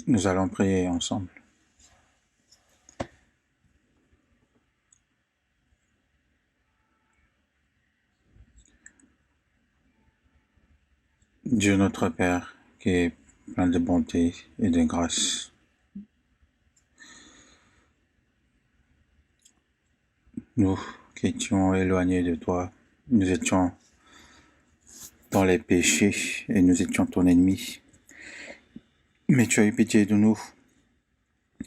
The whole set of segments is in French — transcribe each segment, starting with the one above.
Nous allons prier ensemble. Dieu notre Père, qui est plein de bonté et de grâce, nous qui étions éloignés de toi, nous étions dans les péchés et nous étions ton ennemi. Mais tu as eu pitié de nous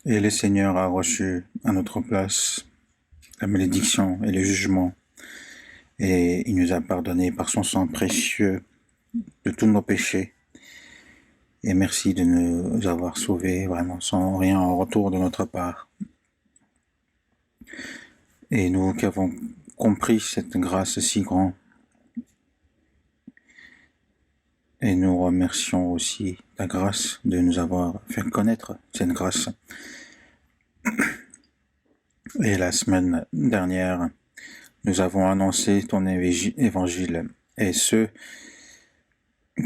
et le Seigneur a reçu à notre place la malédiction et le jugement et il nous a pardonné par son sang précieux de tous nos péchés. Et merci de nous avoir sauvés, vraiment, sans rien en retour de notre part. Et nous qui avons compris cette grâce si grande, et nous remercions aussi ta grâce de nous avoir fait connaître cette grâce. Et la semaine dernière, nous avons annoncé ton évangile, et ceux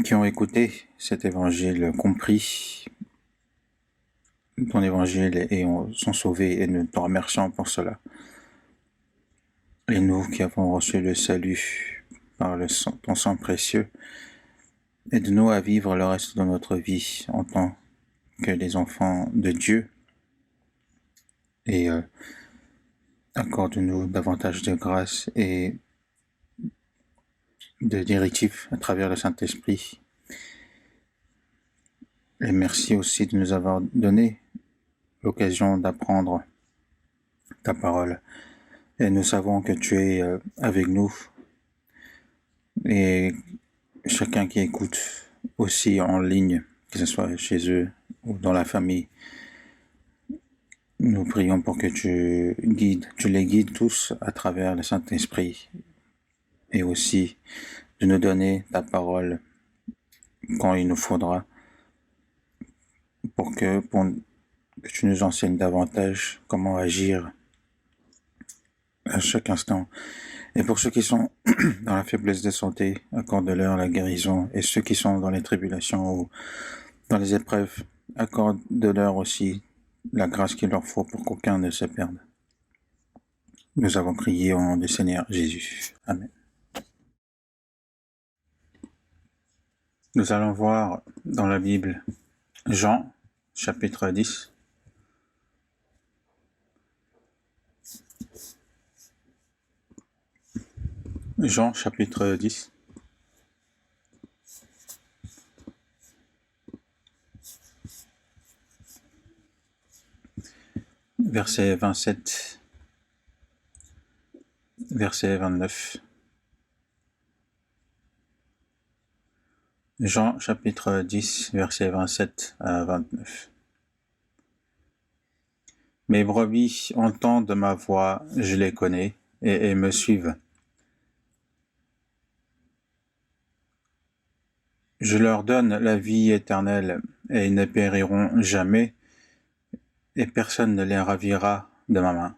qui ont écouté cet évangile, compris ton évangile et sont sauvés, et nous te remercions pour cela. Et nous qui avons reçu le salut par ton sang précieux, aide-nous à vivre le reste de notre vie en tant que des enfants de Dieu, et accorde-nous davantage de grâce et de directives à travers le Saint-Esprit. Et merci aussi de nous avoir donné l'occasion d'apprendre ta parole. Et nous savons que tu es avec nous. Et chacun qui écoute aussi en ligne, que ce soit chez eux ou dans la famille, nous prions pour que tu les guides tous à travers le Saint-Esprit. Et aussi de nous donner ta parole quand il nous faudra, pour que tu nous enseignes davantage comment agir à chaque instant. Et pour ceux qui sont dans la faiblesse de santé, accorde-leur la guérison. Et ceux qui sont dans les tribulations ou dans les épreuves, accorde-leur aussi la grâce qu'il leur faut pour qu'aucun ne se perde. Nous avons prié au nom du Seigneur Jésus. Amen. Nous allons voir dans la Bible Jean, chapitre 10. Jean, chapitre 10. Verset 27, verset 29. Jean, chapitre 10, verset 27 à 29. Mes brebis entendent ma voix, je les connais, et me suivent. Je leur donne la vie éternelle, et ils ne périront jamais, et personne ne les ravira de ma main.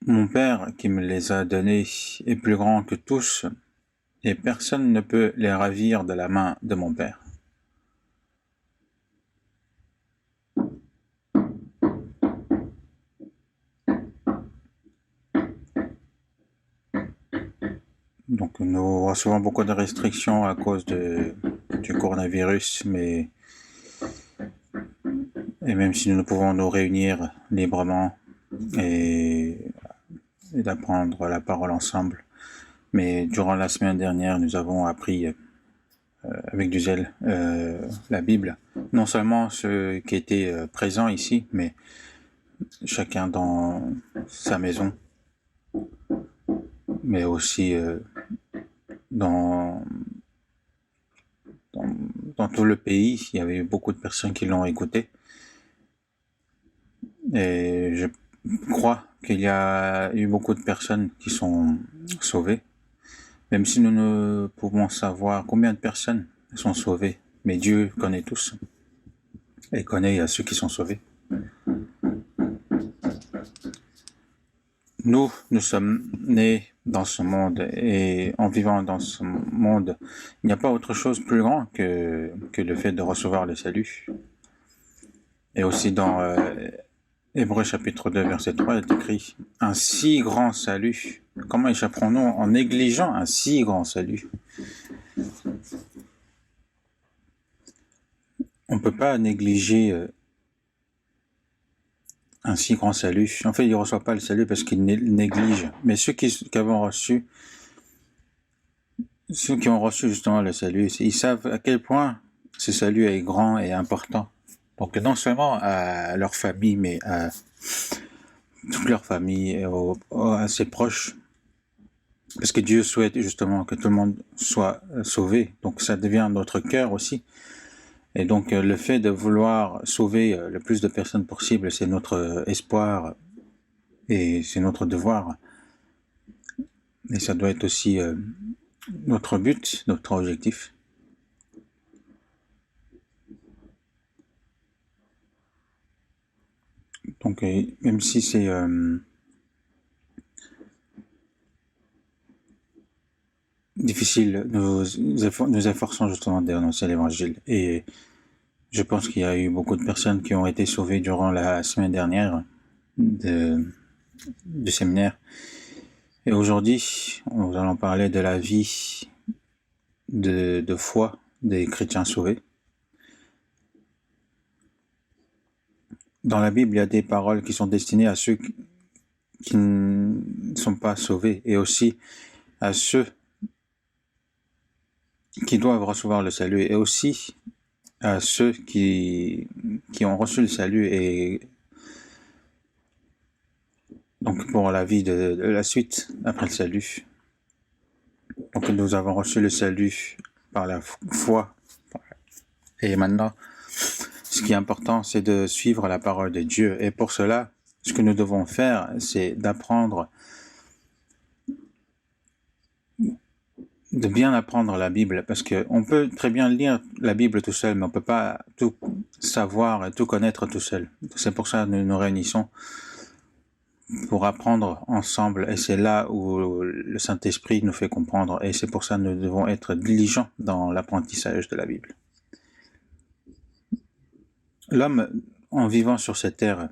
Mon Père qui me les a donnés est plus grand que tous, et personne ne peut les ravir de la main de mon Père. Donc nous recevons beaucoup de restrictions à cause du coronavirus, et même si nous pouvons nous réunir librement et d'apprendre la parole ensemble, mais durant la semaine dernière, nous avons appris avec du zèle la Bible, non seulement ceux qui étaient présents ici, mais chacun dans sa maison, mais aussi dans tout le pays. Il y avait beaucoup de personnes qui l'ont écouté, et je crois qu'il y a eu beaucoup de personnes qui sont sauvées, même si nous ne pouvons savoir combien de personnes sont sauvées, mais Dieu connaît tous et connaît ceux qui sont sauvés. Nous sommes nés dans ce monde, et en vivant dans ce monde, il n'y a pas autre chose plus grand que le fait de recevoir le salut. Et aussi dans Hébreux chapitre 2 verset 3, il est écrit « Un si grand salut ». Comment échapperons-nous en négligeant un si grand salut? On ne peut pas négliger un si grand salut. En fait, il ne reçoit pas le salut parce qu'il néglige. Mais ceux qui ont reçu justement le salut, ils savent à quel point ce salut est grand et important. Donc non seulement à leur famille, mais à toute leur famille et à ses proches. Parce que Dieu souhaite justement que tout le monde soit sauvé. Donc ça devient notre cœur aussi. Et donc le fait de vouloir sauver le plus de personnes possible, c'est notre espoir et c'est notre devoir. Et ça doit être aussi notre but, notre objectif. Donc même si c'est difficile, nous efforçons justement d'annoncer l'évangile. Et je pense qu'il y a eu beaucoup de personnes qui ont été sauvées durant la semaine dernière du séminaire. Et aujourd'hui, nous allons parler de la vie de foi des chrétiens sauvés. Dans la Bible, il y a des paroles qui sont destinées à ceux qui ne sont pas sauvés et aussi à ceux qui doivent recevoir le salut et aussi à ceux qui ont reçu le salut et donc pour la vie de la suite après le salut. Donc nous avons reçu le salut par la foi et maintenant ce qui est important c'est de suivre la parole de Dieu et pour cela ce que nous devons faire c'est d'apprendre de bien apprendre la Bible, parce qu'on peut très bien lire la Bible tout seul, mais on ne peut pas tout savoir et tout connaître tout seul. C'est pour ça que nous nous réunissons pour apprendre ensemble, et c'est là où le Saint-Esprit nous fait comprendre, et c'est pour ça que nous devons être diligents dans l'apprentissage de la Bible. L'homme, en vivant sur cette terre,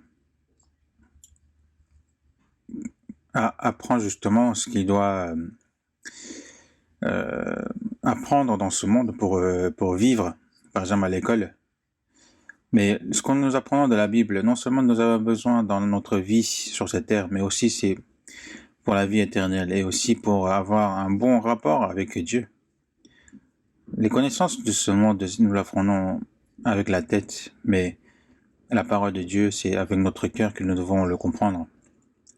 apprend justement ce qu'il doit apprendre dans ce monde pour vivre, par exemple à l'école. Mais ce qu'on nous apprend de la Bible, non seulement nous avons besoin dans notre vie sur cette terre, mais aussi c'est pour la vie éternelle et aussi pour avoir un bon rapport avec Dieu. Les connaissances de ce monde, nous l'apprenons avec la tête, mais la parole de Dieu, c'est avec notre cœur que nous devons le comprendre.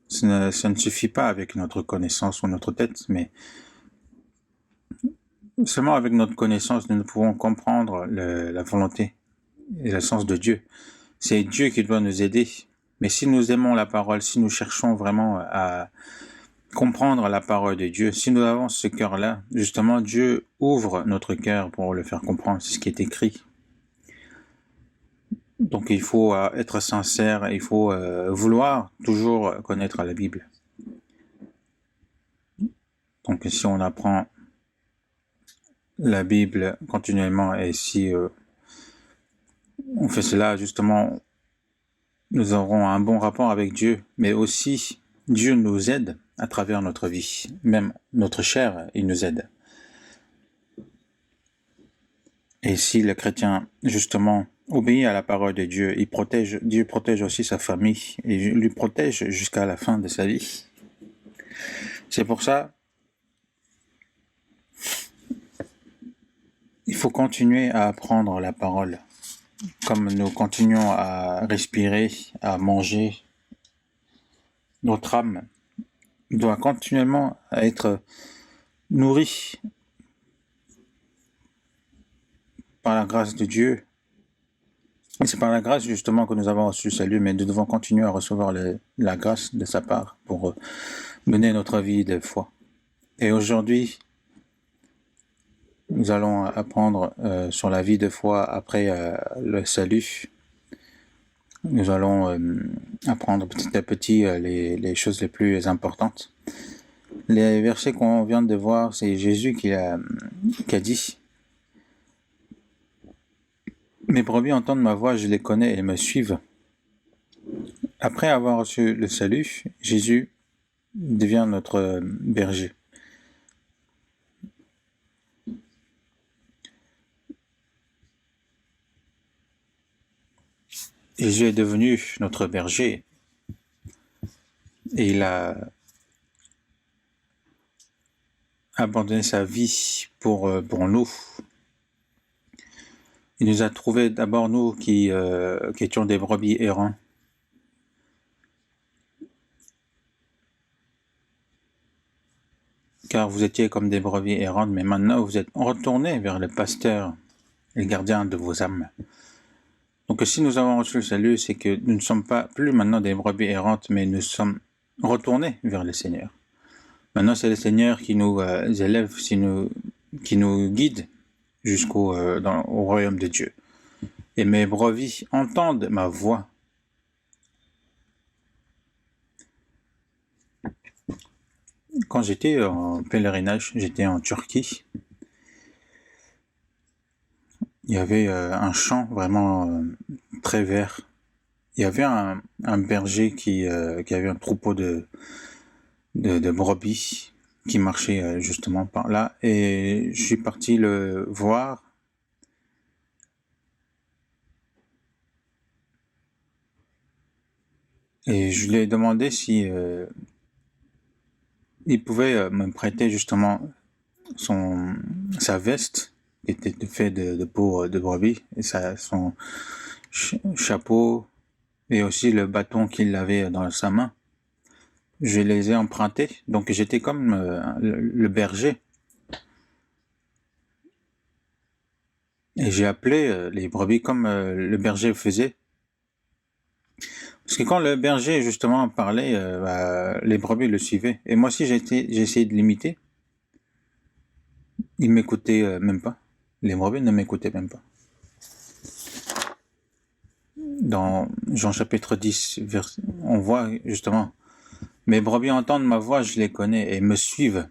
Ça ne suffit pas avec notre connaissance ou notre tête, mais seulement avec notre connaissance, nous pouvons comprendre la volonté et le sens de Dieu. C'est Dieu qui doit nous aider. Mais si nous aimons la parole, si nous cherchons vraiment à comprendre la parole de Dieu, si nous avons ce cœur-là, justement, Dieu ouvre notre cœur pour le faire comprendre. C'est ce qui est écrit. Donc il faut être sincère, il faut vouloir toujours connaître la Bible. Donc si on apprend la Bible continuellement et si on fait cela, justement, nous aurons un bon rapport avec Dieu, mais aussi Dieu nous aide à travers notre vie, même notre chair, il nous aide. Et si le chrétien, justement, obéit à la parole de Dieu, Dieu protège aussi sa famille et lui protège jusqu'à la fin de sa vie. C'est pour ça il faut continuer à apprendre la parole. Comme nous continuons à respirer, à manger, notre âme doit continuellement être nourrie par la grâce de Dieu. Et c'est par la grâce justement que nous avons reçu le salut, mais nous devons continuer à recevoir la grâce de sa part pour mener notre vie de foi. Et aujourd'hui, nous allons apprendre sur la vie de foi après le salut. Nous allons apprendre petit à petit les choses les plus importantes. Les versets qu'on vient de voir, c'est Jésus qui a dit « Mes brebis entendent ma voix, je les connais et me suivent ». Après avoir reçu le salut, Jésus devient notre berger. Jésus est devenu notre berger et il a abandonné sa vie pour nous. Il nous a trouvés d'abord, nous qui étions des brebis errants. Car vous étiez comme des brebis errantes, mais maintenant vous êtes retournés vers le pasteur, le gardien de vos âmes. Donc si nous avons reçu le salut, c'est que nous ne sommes pas plus maintenant des brebis errantes, mais nous sommes retournés vers le Seigneur. Maintenant c'est le Seigneur qui nous élève, qui nous guide jusqu'au au royaume de Dieu. Et mes brebis entendent ma voix. Quand j'étais en pèlerinage, j'étais en Turquie, il y avait un champ vraiment très vert. Il y avait un berger qui avait un troupeau de brebis qui marchait justement par là, et je suis parti le voir. Et je lui ai demandé si il pouvait me prêter justement sa veste qui était faite de peau de brebis, et son chapeau, et aussi le bâton qu'il avait dans sa main. Je les ai empruntés, donc j'étais comme le berger. Et j'ai appelé les brebis comme le berger faisait. Parce que quand le berger justement parlait, les brebis le suivaient. Et moi aussi j'ai essayé de l'imiter. Il m'écoutait même pas. Les brebis ne m'écoutaient même pas. Dans Jean chapitre 10, on voit justement « Mes brebis entendent ma voix, je les connais et me suivent ».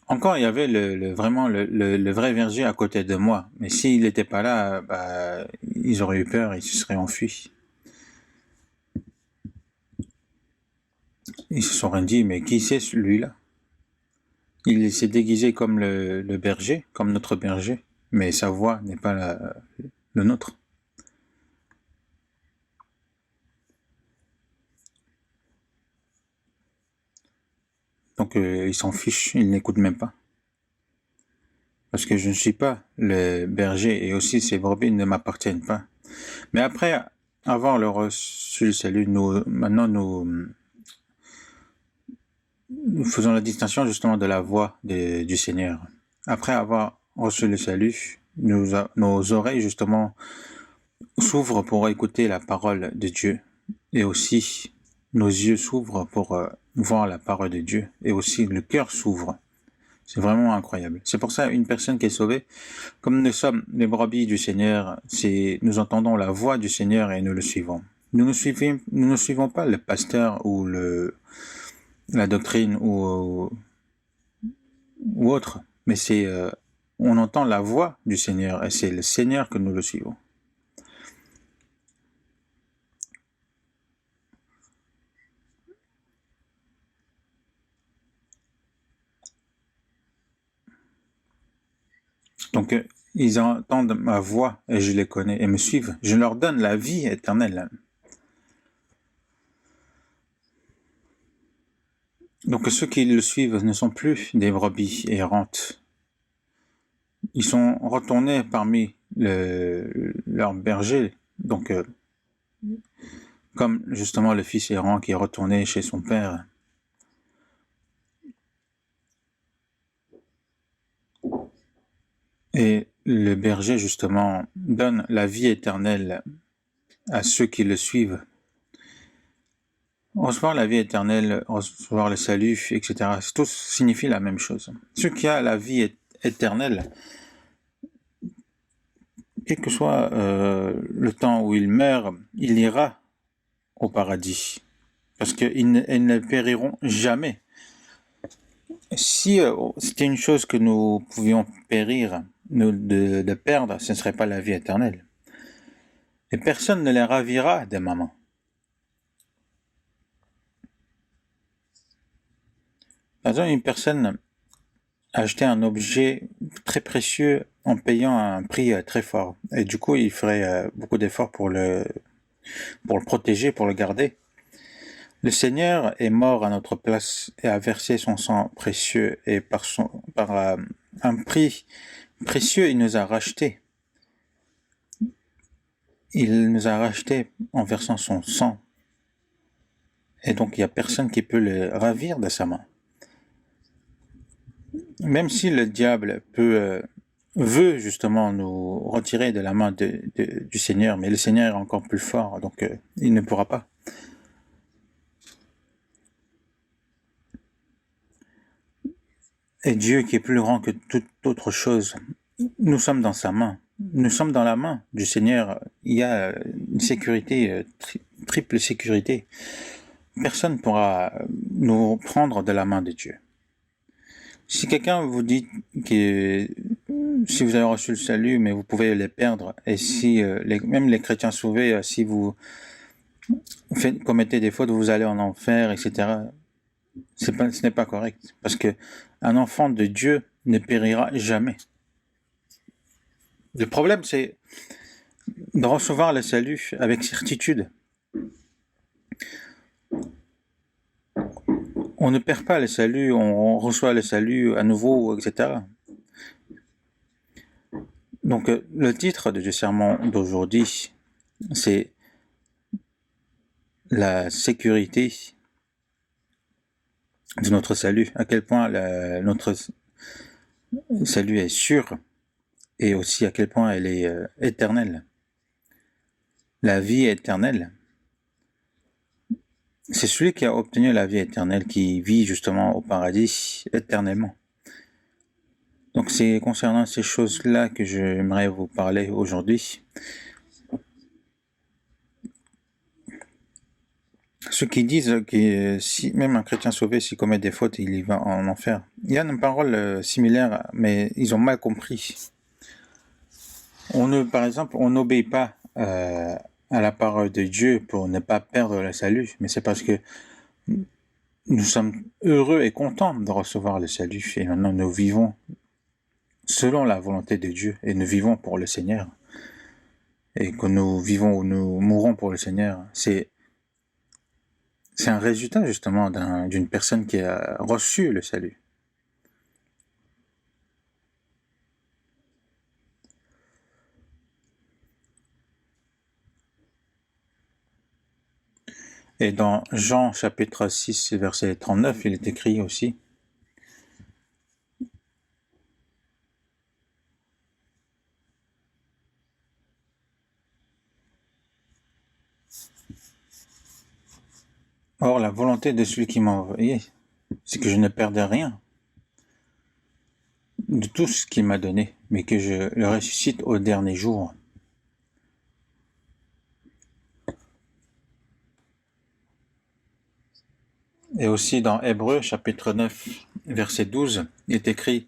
Encore, il y avait vraiment le vrai berger à côté de moi. Mais s'il n'était pas là, ils auraient eu peur et ils se seraient enfuis. Ils se sont dit, mais qui c'est celui-là? Il s'est déguisé comme le berger, comme notre berger, mais sa voix n'est pas le nôtre. Donc ils s'en fichent, ils n'écoutent même pas. Parce que je ne suis pas le berger, et aussi ces brebis ne m'appartiennent pas. Mais après avoir reçu le salut, maintenant nous faisons la distinction justement de la voix du Seigneur. Après avoir reçu le salut, nos oreilles justement s'ouvrent pour écouter la parole de Dieu, et aussi nos yeux s'ouvrent pour voir la parole de Dieu, et aussi le cœur s'ouvre. C'est vraiment incroyable. C'est pour ça une personne qui est sauvée, comme nous sommes les brebis du Seigneur, nous entendons la voix du Seigneur et nous le suivons. Nous ne suivons pas le pasteur ou la doctrine ou autre, mais on entend la voix du Seigneur et c'est le Seigneur que nous le suivons. Donc ils entendent ma voix et je les connais et me suivent. Je leur donne la vie éternelle. Donc ceux qui le suivent ne sont plus des brebis errantes. Ils sont retournés parmi leurs bergers. Donc comme justement le fils errant qui est retourné chez son père. Et le berger, justement, donne la vie éternelle à ceux qui le suivent. Recevoir la vie éternelle, recevoir le salut, etc., tout signifie la même chose. Ceux qui a la vie éternelle, quel que soit le temps où il meurt, il ira au paradis, parce qu'ils ne périront jamais. Si c'était une chose que nous pouvions périr, de perdre, ce ne serait pas la vie éternelle. Et personne ne les ravira des mamans. Par exemple, une personne a acheté un objet très précieux en payant un prix très fort. Et du coup, il ferait beaucoup d'efforts pour le protéger, pour le garder. Le Seigneur est mort à notre place et a versé son sang précieux, et par un prix précieux, il nous a rachetés. Il nous a rachetés en versant son sang. Et donc, il n'y a personne qui peut le ravir de sa main. Même si le diable veut justement nous retirer de la main du Seigneur, mais le Seigneur est encore plus fort, donc il ne pourra pas. Et Dieu qui est plus grand que toute autre chose, nous sommes dans sa main. Nous sommes dans la main du Seigneur. Il y a une sécurité, triple sécurité. Personne ne pourra nous prendre de la main de Dieu. Si quelqu'un vous dit que si vous avez reçu le salut, mais vous pouvez les perdre, et si même les chrétiens sauvés, si vous commettez des fautes, vous allez en enfer, etc. Ce n'est pas correct, parce que un enfant de Dieu ne périra jamais. Le problème, c'est de recevoir le salut avec certitude. On ne perd pas le salut, on reçoit le salut à nouveau, etc. Donc, le titre du sermon d'aujourd'hui, c'est la sécurité de notre salut, à quel point notre salut est sûr, et aussi à quel point elle est éternelle. La vie éternelle, c'est celui qui a obtenu la vie éternelle, qui vit justement au paradis éternellement. Donc c'est concernant ces choses-là que j'aimerais vous parler aujourd'hui. Ceux qui disent que si même un chrétien sauvé, s'il commet des fautes, il y va en enfer. Il y a une parole similaire, mais ils ont mal compris. Par exemple, on n'obéit pas à la parole de Dieu pour ne pas perdre le salut, mais c'est parce que nous sommes heureux et contents de recevoir le salut, et maintenant nous vivons selon la volonté de Dieu, et nous vivons pour le Seigneur, et que nous vivons ou nous mourons pour le Seigneur. C'est un résultat justement d'une personne qui a reçu le salut. Et dans Jean chapitre 6, verset 39, il est écrit aussi: Or, la volonté de celui qui m'a envoyé, c'est que je ne perde rien de tout ce qu'il m'a donné, mais que je le ressuscite au dernier jour. Et aussi dans Hébreux chapitre 9, verset 12, il est écrit: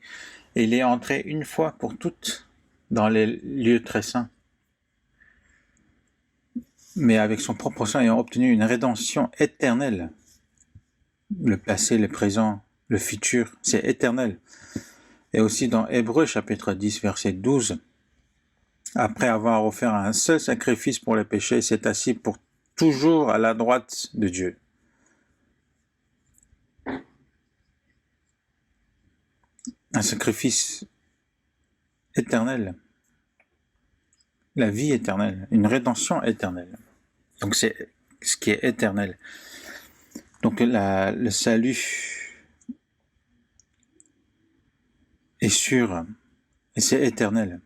il est entré une fois pour toutes dans les lieux très saints, mais avec son propre sang ayant obtenu une rédemption éternelle. Le passé, le présent, le futur, c'est éternel. Et aussi dans Hébreux chapitre 10, verset 12, après avoir offert un seul sacrifice pour les péchés, s'est assis pour toujours à la droite de Dieu. Un sacrifice éternel, la vie éternelle, une rédemption éternelle. Donc c'est ce qui est éternel. Donc le salut est sûr et c'est éternel.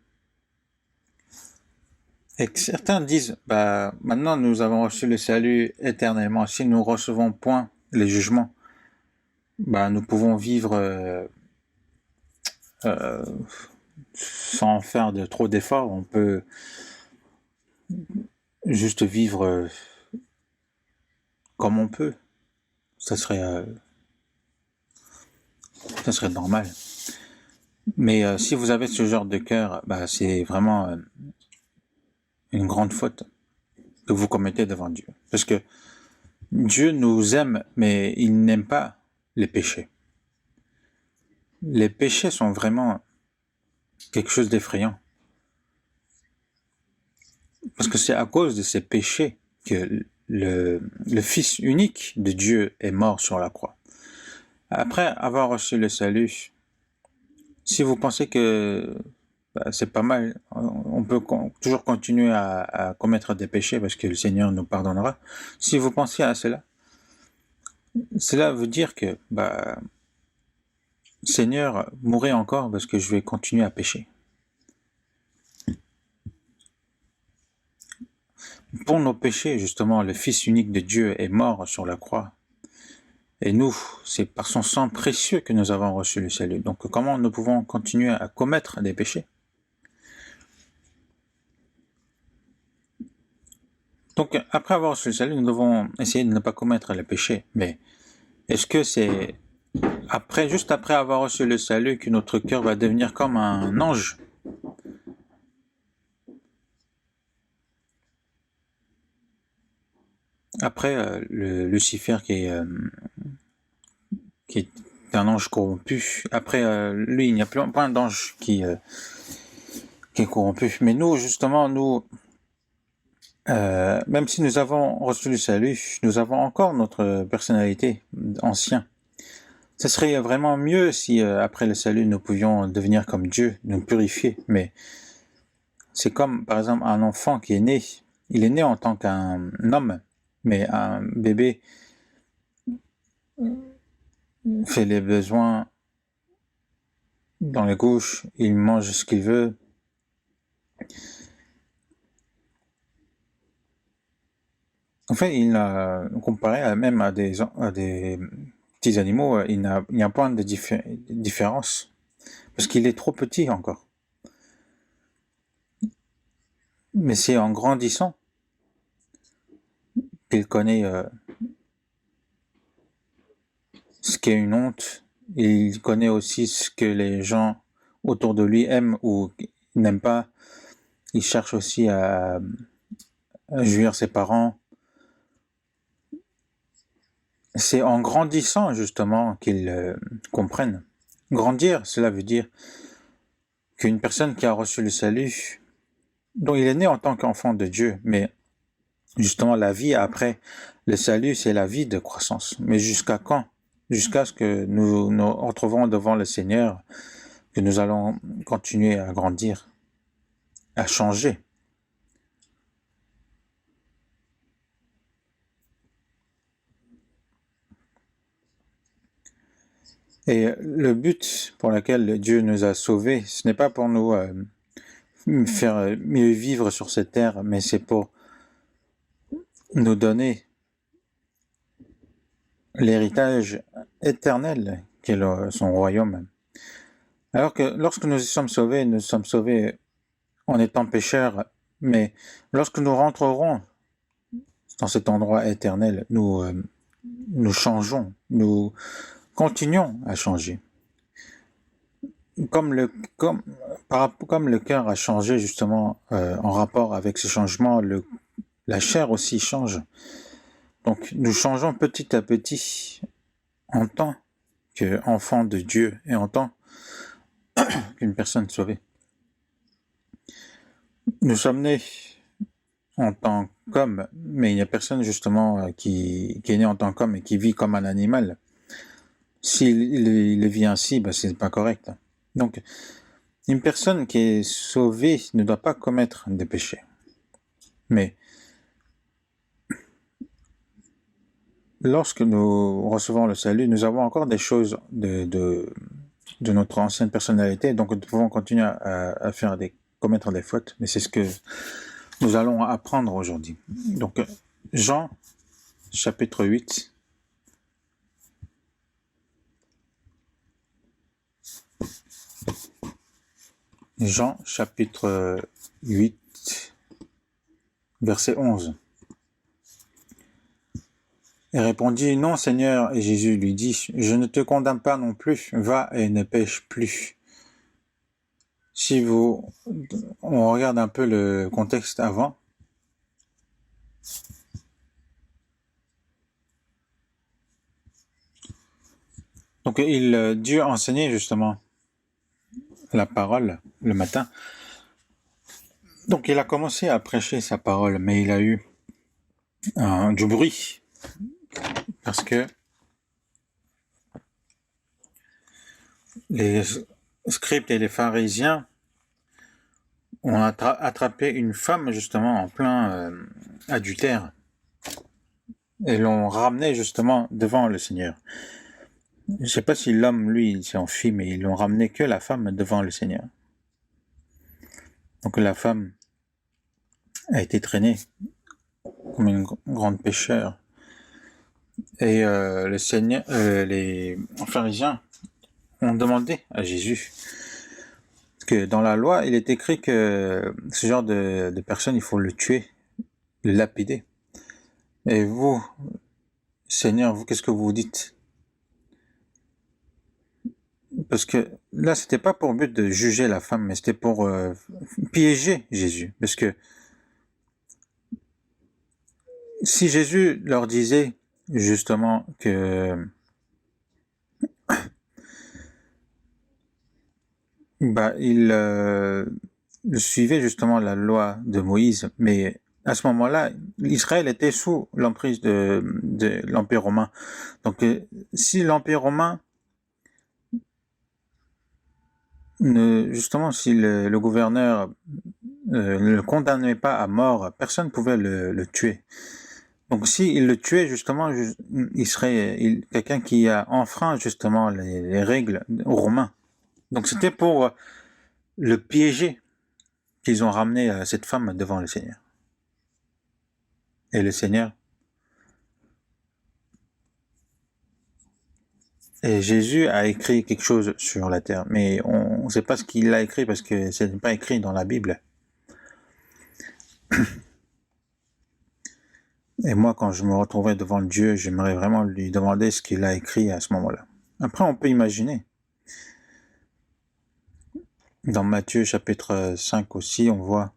Et que certains disent, maintenant nous avons reçu le salut éternellement. Si nous recevons point les jugements, nous pouvons vivre sans faire de trop d'efforts. On peut juste vivre comme on peut. Ça serait normal. Mais si vous avez ce genre de cœur, c'est vraiment une grande faute que vous commettez devant Dieu. Parce que Dieu nous aime, mais il n'aime pas les péchés. Les péchés sont vraiment quelque chose d'effrayant. Parce que c'est à cause de ces péchés que le Fils unique de Dieu est mort sur la croix. Après avoir reçu le salut, si vous pensez que c'est pas mal, on peut toujours continuer à commettre des péchés parce que le Seigneur nous pardonnera. Si vous pensez à cela, cela veut dire que, Seigneur, mourrez encore parce que je vais continuer à pécher. Pour nos péchés, justement, le Fils unique de Dieu est mort sur la croix. Et nous, c'est par son sang précieux que nous avons reçu le salut. Donc comment nous pouvons continuer à commettre des péchés? Donc après avoir reçu le salut, nous devons essayer de ne pas commettre les péchés. Mais est-ce que c'est juste après avoir reçu le salut que notre cœur va devenir comme un ange? Après Lucifer qui est un ange corrompu, après lui il n'y a plein d'anges qui est corrompu. Mais nous justement, même si nous avons reçu le salut, nous avons encore notre personnalité ancienne. Ce serait vraiment mieux si après le salut nous pouvions devenir comme Dieu, nous purifier. Mais c'est comme par exemple un enfant qui est né. Il est né en tant qu'un homme, mais un bébé fait les besoins dans les couches, il mange ce qu'il veut. En fait, comparé même à des petits animaux, il y a un point de différence. Parce qu'il est trop petit encore. Mais c'est en grandissant qu'il connaît ce qu'est une honte. Il connaît aussi ce que les gens autour de lui aiment ou n'aiment pas. Il cherche aussi à jouir ses parents. C'est en grandissant justement qu'ils comprennent. Grandir, cela veut dire qu'une personne qui a reçu le salut, dont il est né en tant qu'enfant de Dieu, mais justement la vie après le salut, c'est la vie de croissance. Mais jusqu'à quand? Jusqu'à ce que nous nous retrouvons devant le Seigneur, que nous allons continuer à grandir, à changer. Et le but pour lequel Dieu nous a sauvés, ce n'est pas pour nous faire mieux vivre sur cette terre, mais c'est pour nous donner l'héritage éternel qu'est son royaume. Alors que lorsque nous sommes sauvés en étant pécheurs, mais lorsque nous rentrerons dans cet endroit éternel, nous changeons, nous continuons à changer. Comme le cœur a changé justement en rapport avec ce changement, la chair aussi change. Donc nous changeons petit à petit en tant qu'enfant de Dieu et en tant qu'une personne sauvée. Nous sommes nés en tant qu'homme, mais il n'y a personne justement qui est né en tant qu'homme et qui vit comme un animal. S'il vit ainsi, c'est pas correct. Donc, une personne qui est sauvée ne doit pas commettre des péchés. Mais lorsque nous recevons le salut, nous avons encore des choses de notre ancienne personnalité, donc nous pouvons continuer à commettre des fautes, mais c'est ce que nous allons apprendre aujourd'hui. Donc, Jean, chapitre 8. Jean, chapitre 8, verset 11. Et répondit, non, Seigneur. Et Jésus lui dit, je ne te condamne pas non plus, va et ne pêche plus. Si on regarde un peu le contexte avant. Donc, Dieu enseignait justement la parole le matin. Donc, il a commencé à prêcher sa parole, mais il a eu du bruit. Parce que les scribes et les pharisiens ont attrapé une femme justement en plein adultère et l'ont ramenée justement devant le Seigneur. Je ne sais pas si l'homme, lui, il s'est enfui, mais ils l'ont ramené que la femme devant le Seigneur. Donc la femme a été traînée comme une grande pécheur. Et le Seigneur, les pharisiens ont demandé à Jésus que dans la loi, il est écrit que ce genre de personne, il faut le tuer, le lapider. Et vous, Seigneur, vous, qu'est-ce que vous dites? Parce que là, c'était pas pour but de juger la femme, mais c'était pour piéger Jésus. Parce que si Jésus leur disait justement que il suivait justement la loi de Moïse, mais à ce moment-là, Israël était sous l'emprise de l'Empire romain. Donc, si l'Empire romain justement, si le gouverneur ne le condamnait pas à mort, personne ne pouvait le tuer. Donc, s'il le tuait, justement, il serait quelqu'un qui a enfreint justement les règles romains. Donc, c'était pour le piéger qu'ils ont ramené cette femme devant le Seigneur. Et le Seigneur. Et Jésus a écrit quelque chose sur la terre, mais on ne sait pas ce qu'il a écrit parce que ce n'est pas écrit dans la Bible. Et moi, quand je me retrouverai devant Dieu, j'aimerais vraiment lui demander ce qu'il a écrit à ce moment-là. Après, on peut imaginer. Dans Matthieu chapitre 5 aussi, on voit.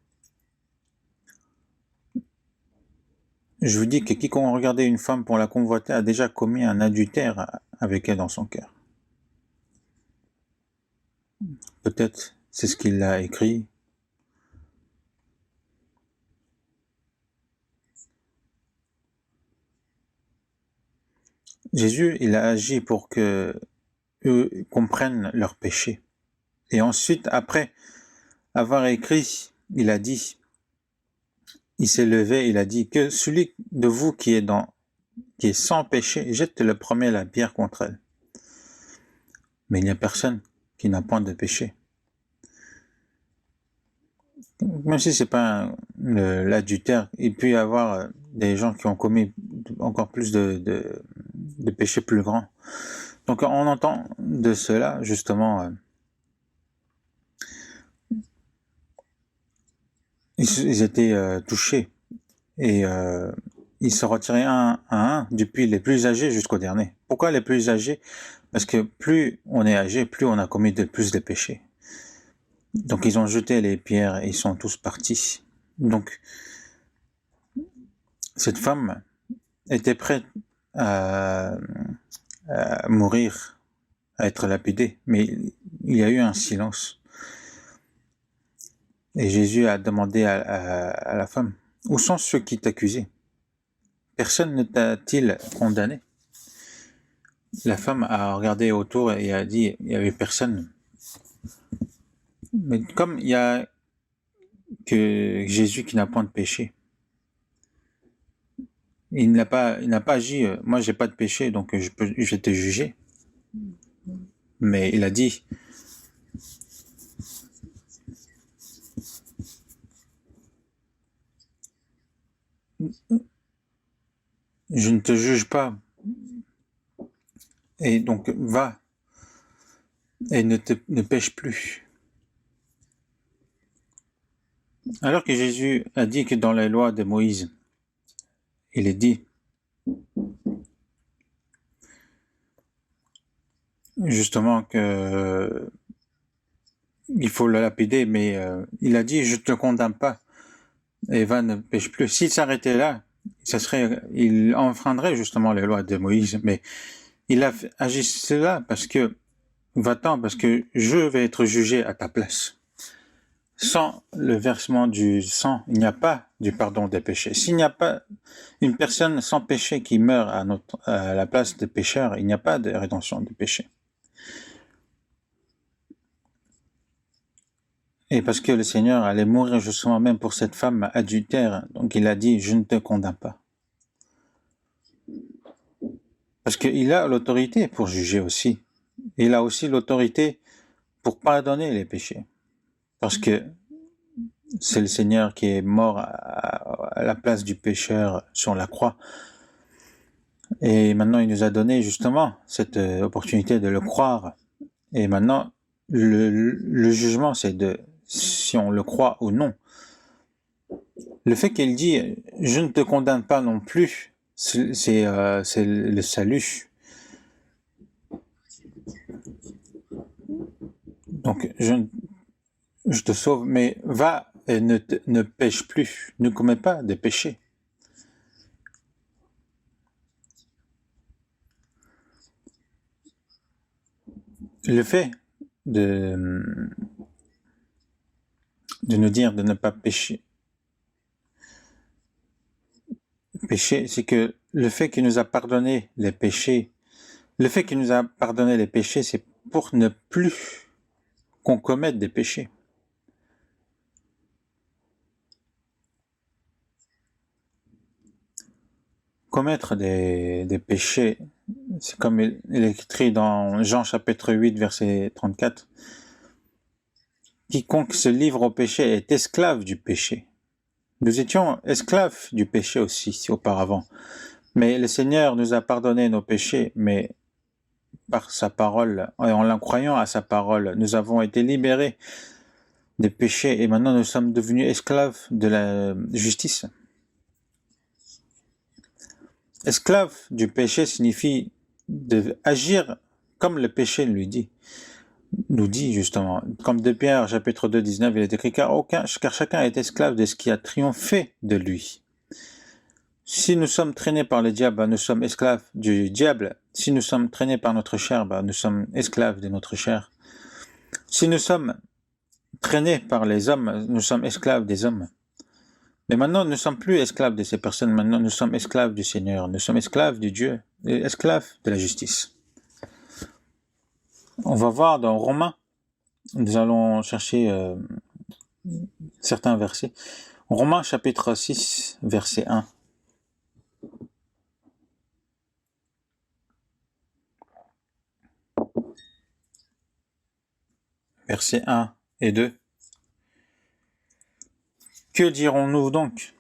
Je vous dis que quiconque regardait une femme pour la convoiter a déjà commis un adultère avec elle dans son cœur. Peut-être c'est ce qu'il a écrit. Jésus, il a agi pour que eux comprennent leur péché. Et ensuite, après avoir écrit, il a dit, il s'est levé, il a dit que celui de vous qui est sans péché, jette le premier la pierre contre elle. Mais il n'y a personne qui n'a point de péché. Même si c'est pas l'adultère, il peut y avoir des gens qui ont commis encore plus de péchés plus grands. Donc on entend de cela, justement, ils étaient touchés et ils se retiraient un à un, depuis les plus âgés jusqu'au dernier. Pourquoi les plus âgés? Parce que plus on est âgé, plus on a commis plus de péchés. Donc ils ont jeté les pierres et ils sont tous partis. Donc cette femme était prête à mourir, à être lapidée, mais il y a eu un silence. Et Jésus a demandé à la femme, où sont ceux qui t'accusaient? Personne ne t'a-t-il condamné? La femme a regardé autour et a dit, il n'y avait personne. Mais comme il y a que Jésus qui n'a point de péché, il n'a pas agi, moi j'ai pas de péché, donc je vais te juger. Mais il a dit, je ne te juge pas. Et donc va et ne pêche plus. Alors que Jésus a dit que dans la loi de Moïse, il est dit justement que il faut le lapider, mais il a dit, je te condamne pas. Eva ne pêche plus. S'il s'arrêtait là, il enfreindrait justement les lois de Moïse, mais il a agi cela parce que, va-t'en, parce que je vais être jugé à ta place. Sans le versement du sang, il n'y a pas du pardon des péchés. S'il n'y a pas une personne sans péché qui meurt à la place des pécheurs, il n'y a pas de rédemption des péchés. Et parce que le Seigneur allait mourir justement même pour cette femme adultère, donc il a dit, je ne te condamne pas. Parce qu'il a l'autorité pour juger aussi. Il a aussi l'autorité pour pardonner les péchés. Parce que c'est le Seigneur qui est mort à la place du pécheur sur la croix. Et maintenant, il nous a donné justement cette opportunité de le croire. Et maintenant, le jugement, c'est de si on le croit ou non. Le fait qu'il dit « je ne te condamne pas non plus », c'est le salut. Donc, je te sauve, mais va et ne pêche plus, ne commets pas de péché. Le fait de nous dire de ne pas pécher, c'est que le fait qu'il nous a pardonné les péchés, c'est pour ne plus qu'on commette des péchés. Commettre des péchés, c'est comme il est écrit dans Jean chapitre 8, verset 34. Quiconque se livre au péché est esclave du péché. Nous étions esclaves du péché aussi auparavant. Mais le Seigneur nous a pardonné nos péchés, mais par sa parole, et en croyant à sa parole, nous avons été libérés des péchés et maintenant nous sommes devenus esclaves de la justice. Esclave du péché signifie agir comme le péché nous dit justement. Comme de Pierre, chapitre 2, 19, il est écrit, car chacun est esclave de ce qui a triomphé de lui. Si nous sommes traînés par le diable, nous sommes esclaves du diable. Si nous sommes traînés par notre chair, nous sommes esclaves de notre chair. Si nous sommes traînés par les hommes, nous sommes esclaves des hommes. Mais maintenant, nous ne sommes plus esclaves de ces personnes. Maintenant, nous sommes esclaves du Seigneur. Nous sommes esclaves du Dieu, esclaves de la justice. On va voir dans Romains, nous allons chercher certains versets. Romains chapitre 6, verset 1. Versets 1 et 2. Que dirons-nous donc?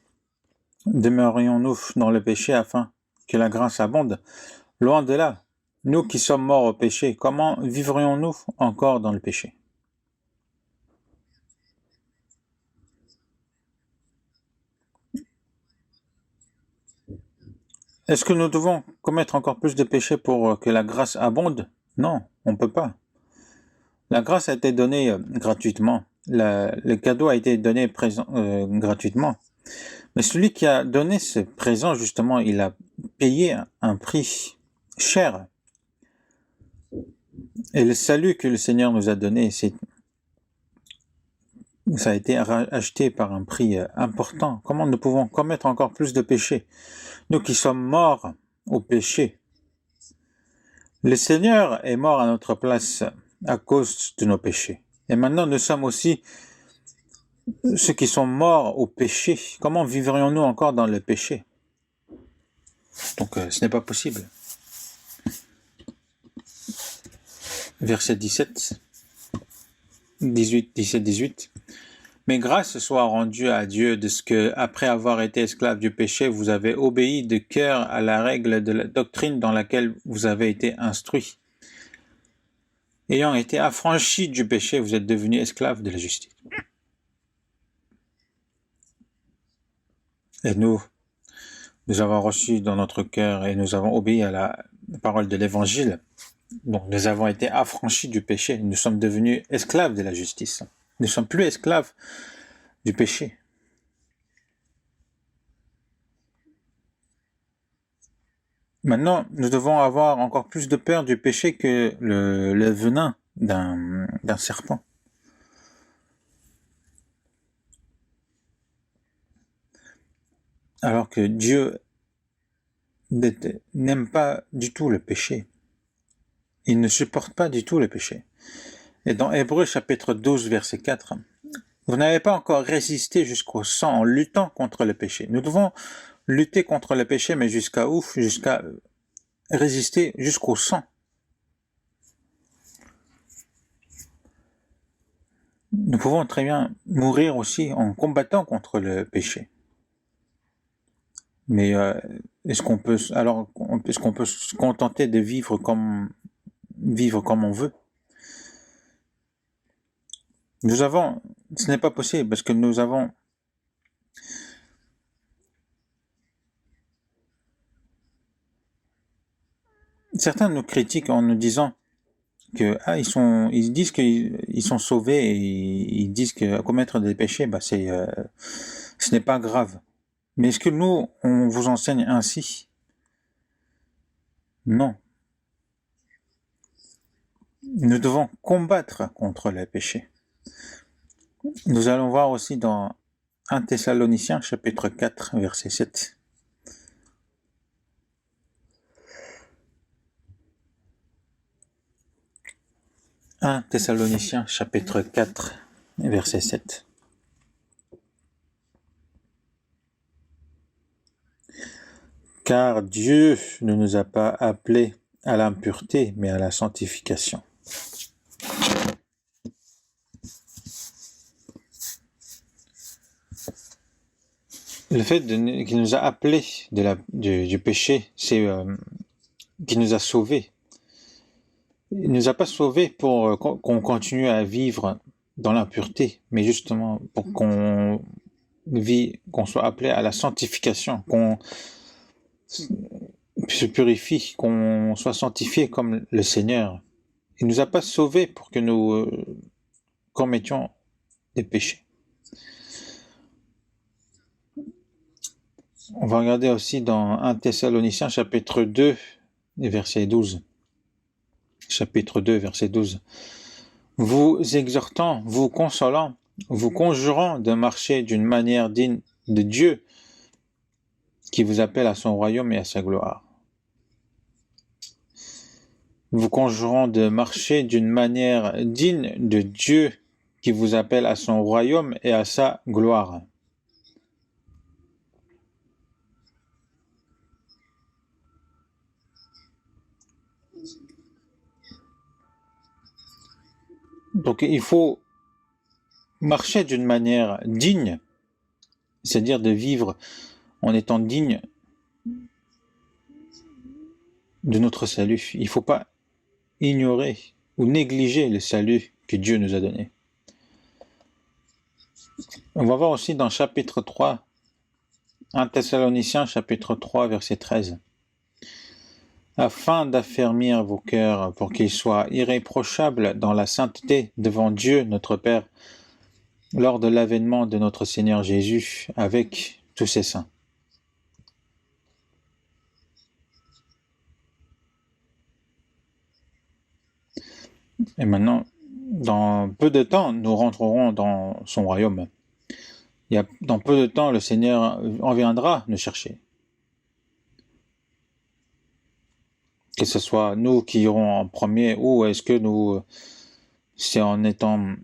Demeurions-nous dans le péché afin que la grâce abonde? Loin de là. Nous qui sommes morts au péché, comment vivrions-nous encore dans le péché? Est-ce que nous devons commettre encore plus de péchés pour que la grâce abonde? Non, on ne peut pas. La grâce a été donnée gratuitement. Le cadeau a été donné gratuitement. Mais celui qui a donné ce présent, justement, il a payé un prix cher. Et le salut que le Seigneur nous a donné, ça a été acheté par un prix important. Comment nous pouvons commettre encore plus de péchés? Nous qui sommes morts au péché. Le Seigneur est mort à notre place à cause de nos péchés. Et maintenant, nous sommes aussi ceux qui sont morts au péché. Comment vivrions-nous encore dans le péché? Donc, ce n'est pas possible. Verset 17, 18. Mais grâce soit rendue à Dieu de ce que, après avoir été esclave du péché, vous avez obéi de cœur à la règle de la doctrine dans laquelle vous avez été instruits. Ayant été affranchis du péché, vous êtes devenus esclaves de la justice. Et nous avons reçu dans notre cœur et nous avons obéi à la parole de l'Évangile. Donc nous avons été affranchis du péché, nous sommes devenus esclaves de la justice. Nous ne sommes plus esclaves du péché. Maintenant, nous devons avoir encore plus de peur du péché que le venin d'un serpent. Alors que Dieu n'aime pas du tout le péché. Il ne supporte pas du tout le péché. Et dans Hébreux chapitre 12, verset 4, vous n'avez pas encore résisté jusqu'au sang en luttant contre le péché. Nous devons lutter contre le péché, mais jusqu'à où? Jusqu'à résister jusqu'au sang. Nous pouvons très bien mourir aussi en combattant contre le péché. Mais est-ce qu'on peut se contenter de vivre comme on veut? Ce n'est pas possible parce que certains nous critiquent en nous disant que ils disent qu'ils sont sauvés et ils disent que commettre des péchés, ce n'est pas grave. Mais est-ce que nous, on vous enseigne ainsi? Non. Nous devons combattre contre le péché. Nous allons voir aussi dans 1 Thessaloniciens chapitre 4 verset 7. 1 Thessaloniciens chapitre 4 verset 7. Car Dieu ne nous a pas appelés à l'impureté, mais à la sanctification. Le fait qu'il nous a appelés du péché, c'est qu'il nous a sauvés. Il ne nous a pas sauvés pour qu'on continue à vivre dans l'impureté, mais justement pour qu'on soit appelé à la sanctification, qu'on se purifie, qu'on soit sanctifié comme le Seigneur. Il ne nous a pas sauvés pour que nous commettions des péchés. On va regarder aussi dans 1 Thessaloniciens chapitre 2 verset 12. Chapitre 2 verset 12. Vous exhortant, vous consolant, vous conjurant de marcher d'une manière digne de Dieu qui vous appelle à son royaume et à sa gloire. Vous conjurant de marcher d'une manière digne de Dieu qui vous appelle à son royaume et à sa gloire. Donc il faut marcher d'une manière digne, c'est-à-dire de vivre en étant digne de notre salut. Il ne faut pas ignorer ou négliger le salut que Dieu nous a donné. On va voir aussi dans chapitre 3, 1 Thessaloniciens chapitre 3 verset 13. Afin d'affermir vos cœurs pour qu'ils soient irréprochables dans la sainteté devant Dieu notre Père lors de l'avènement de notre Seigneur Jésus avec tous ses saints. Et maintenant, dans peu de temps, nous rentrerons dans son royaume. Dans peu de temps, le Seigneur en viendra nous chercher. Que ce soit nous qui irons en premier, ou est-ce que c'est en étant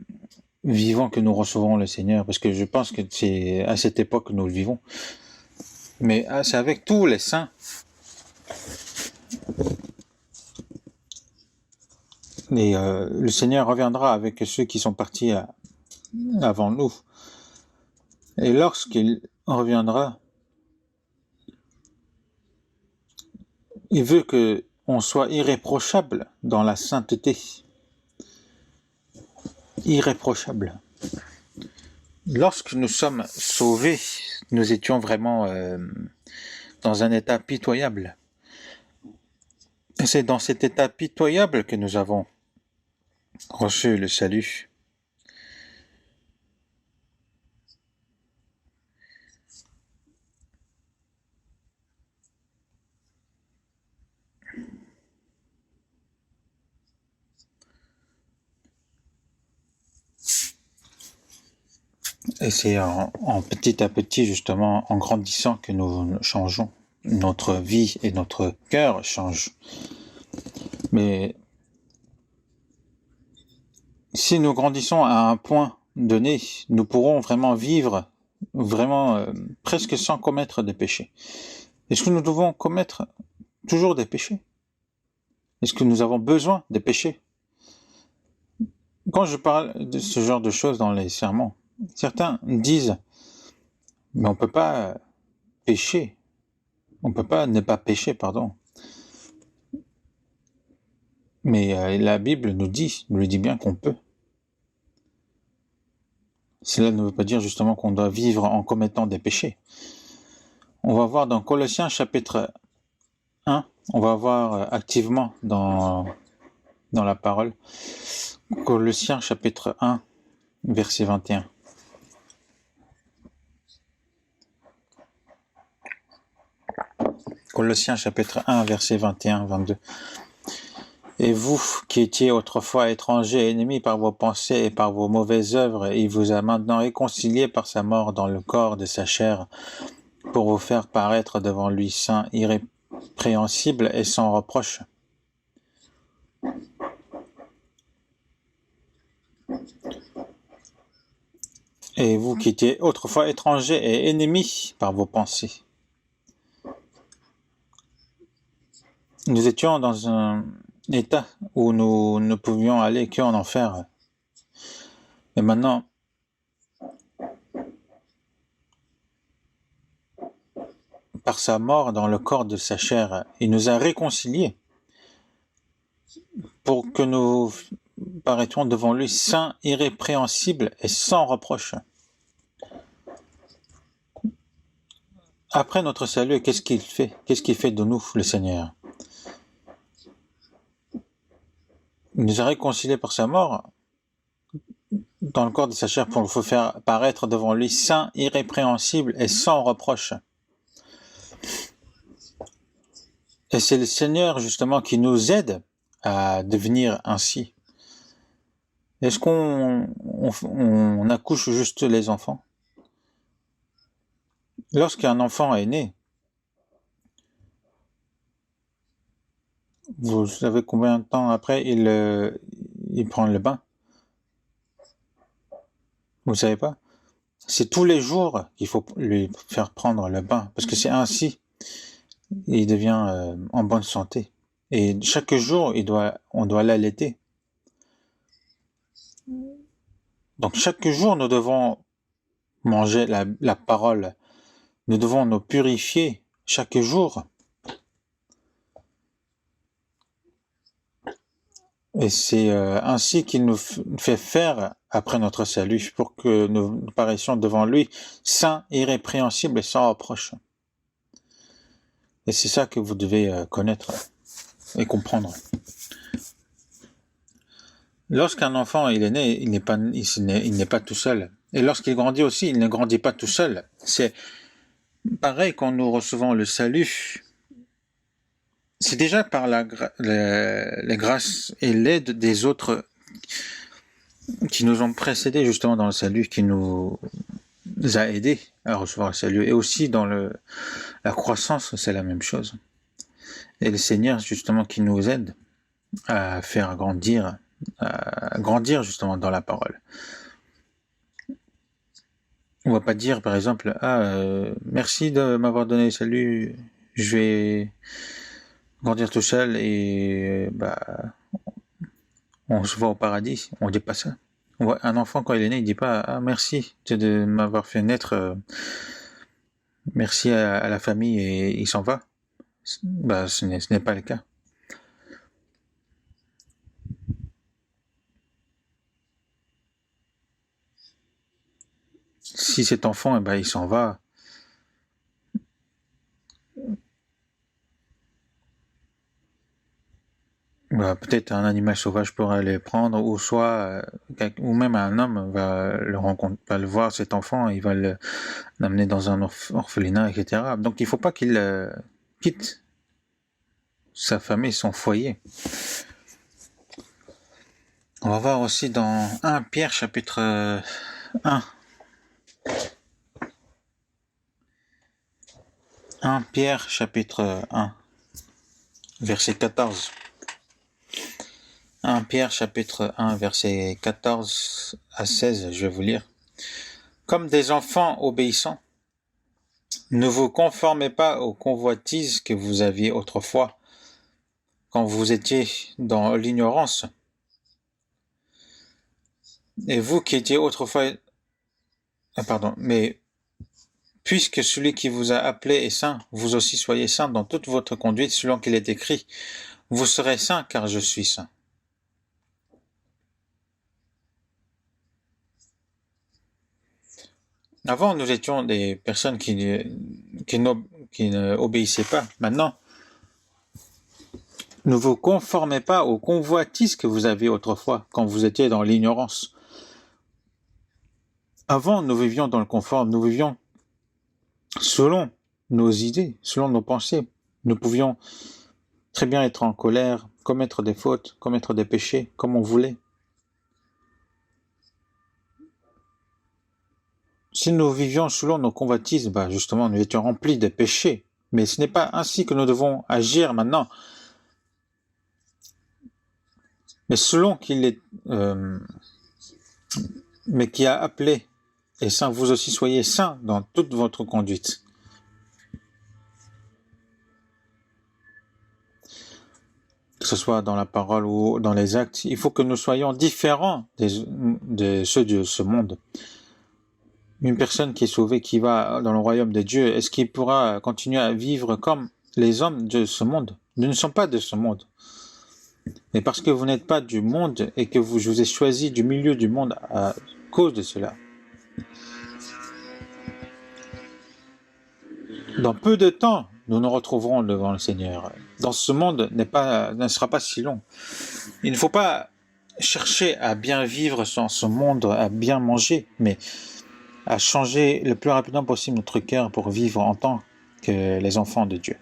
vivants que nous recevrons le Seigneur, parce que je pense que c'est à cette époque que nous le vivons. Mais c'est avec tous les saints. Et le Seigneur reviendra avec ceux qui sont partis avant nous. Et lorsqu'il reviendra, il veut qu'on soit irréprochable dans la sainteté. Irréprochable. Lorsque nous sommes sauvés, nous étions vraiment dans un état pitoyable. Et c'est dans cet état pitoyable que nous avons reçu le salut. Et c'est en petit à petit, justement, en grandissant que nous changeons. Notre vie et notre cœur changent. Mais si nous grandissons à un point donné, nous pourrons vraiment vivre vraiment presque sans commettre de péché. Est-ce que nous devons commettre toujours des péchés? Est-ce que nous avons besoin des péchés? Quand je parle de ce genre de choses dans les sermons, certains disent, mais on peut pas pécher. On peut pas ne pas pécher, pardon. Mais la Bible nous dit bien qu'on peut. Cela ne veut pas dire justement qu'on doit vivre en commettant des péchés. On va voir dans Colossiens chapitre 1, on va voir activement dans la parole, Colossiens chapitre 1, verset 21. Colossiens chapitre 1, verset 21-22. Et vous, qui étiez autrefois étrangers et ennemis par vos pensées et par vos mauvaises œuvres, il vous a maintenant réconciliés par sa mort dans le corps de sa chair, pour vous faire paraître devant lui saint, irrépréhensible et sans reproche. Et vous qui étiez autrefois étrangers et ennemis par vos pensées. Nous étions dans un état où nous ne pouvions aller qu'en enfer. Et maintenant, par sa mort dans le corps de sa chair, il nous a réconciliés pour que nous paraîtions devant lui saints, irrépréhensibles et sans reproche. Après notre salut, qu'est-ce qu'il fait? Qu'est-ce qu'il fait de nous, le Seigneur? Il nous a réconciliés par sa mort dans le corps de sa chair pour nous faire paraître devant lui saint, irrépréhensible et sans reproche. Et c'est le Seigneur justement qui nous aide à devenir ainsi. Est-ce qu'on accouche juste les enfants? Lorsqu'un enfant est né, vous savez combien de temps après il prend le bain? Vous savez pas? C'est tous les jours qu'il faut lui faire prendre le bain, parce que c'est ainsi il devient en bonne santé. Et chaque jour, on doit l'allaiter. Donc chaque jour, nous devons manger la parole. Nous devons nous purifier chaque jour. Et c'est ainsi qu'il nous fait faire après notre salut, pour que nous paraissions devant lui saints, irrépréhensibles et sans reproche. Et c'est ça que vous devez connaître et comprendre. Lorsqu'un enfant il est né, il n'est pas tout seul. Et lorsqu'il grandit aussi, il ne grandit pas tout seul. C'est pareil quand nous recevons le salut. C'est déjà par la grâce et l'aide des autres qui nous ont précédés justement dans le salut, qui nous a aidés à recevoir le salut. Et aussi dans la croissance, c'est la même chose. Et le Seigneur justement qui nous aide à faire grandir justement dans la parole. On va pas dire par exemple merci de m'avoir donné le salut, je vais grandir tout seul et on se voit au paradis. On dit pas ça. Un enfant quand il est né, il dit pas merci de m'avoir fait naître, merci à la famille et il s'en va. Ce n'est pas le cas. Si cet enfant il s'en va, peut-être un animal sauvage pourra les prendre, ou soit, ou même un homme va le voir, cet enfant, il va l'amener dans un orphelinat, etc. Donc il ne faut pas qu'il quitte sa famille, son foyer. On va voir aussi dans 1 Pierre chapitre 1. 1 Pierre chapitre 1, verset 14. 1 Pierre chapitre 1, verset 14 à 16, je vais vous lire. Comme des enfants obéissants, ne vous conformez pas aux convoitises que vous aviez autrefois, quand vous étiez dans l'ignorance. Et vous qui étiez autrefois... mais puisque celui qui vous a appelé est saint, vous aussi soyez saints dans toute votre conduite, selon qu'il est écrit. Vous serez saints, car je suis saint. Avant, nous étions des personnes qui ne obéissaient pas. Maintenant, ne vous conformez pas aux convoitises que vous aviez autrefois, quand vous étiez dans l'ignorance. Avant, nous vivions dans le confort, nous vivions selon nos idées, selon nos pensées. Nous pouvions très bien être en colère, commettre des fautes, commettre des péchés, comme on voulait. Si nous vivions selon nos convoitises, justement, nous étions remplis de péchés. Mais ce n'est pas ainsi que nous devons agir maintenant. Mais selon qu'il est... mais qui a appelé et saint, vous aussi soyez saints dans toute votre conduite. Que ce soit dans la parole ou dans les actes, il faut que nous soyons différents de ceux de ce monde. Une personne qui est sauvée, qui va dans le royaume de Dieu, est-ce qu'il pourra continuer à vivre comme les hommes de ce monde? Nous ne sommes pas de ce monde. Mais parce que vous n'êtes pas du monde et que je vous ai choisi du milieu du monde à cause de cela. Dans peu de temps, nous nous retrouverons devant le Seigneur. Dans ce monde ne sera pas si long. Il ne faut pas chercher à bien vivre dans ce monde, à bien manger, mais à changer le plus rapidement possible notre cœur pour vivre en tant que les enfants de Dieu.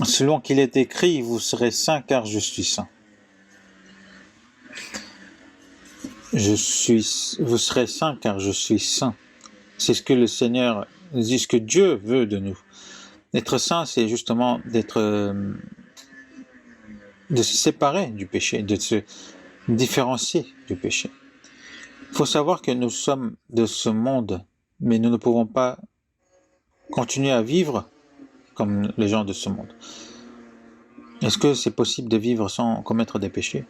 Selon qu'il est écrit, vous serez saints car je suis saint. Vous serez saints car je suis saint. C'est ce que le Seigneur dit, ce que Dieu veut de nous. Être saint, c'est justement de se séparer du péché, de se différencier du péché. Il faut savoir que nous sommes de ce monde, mais nous ne pouvons pas continuer à vivre comme les gens de ce monde. Est-ce que c'est possible de vivre sans commettre des péchés?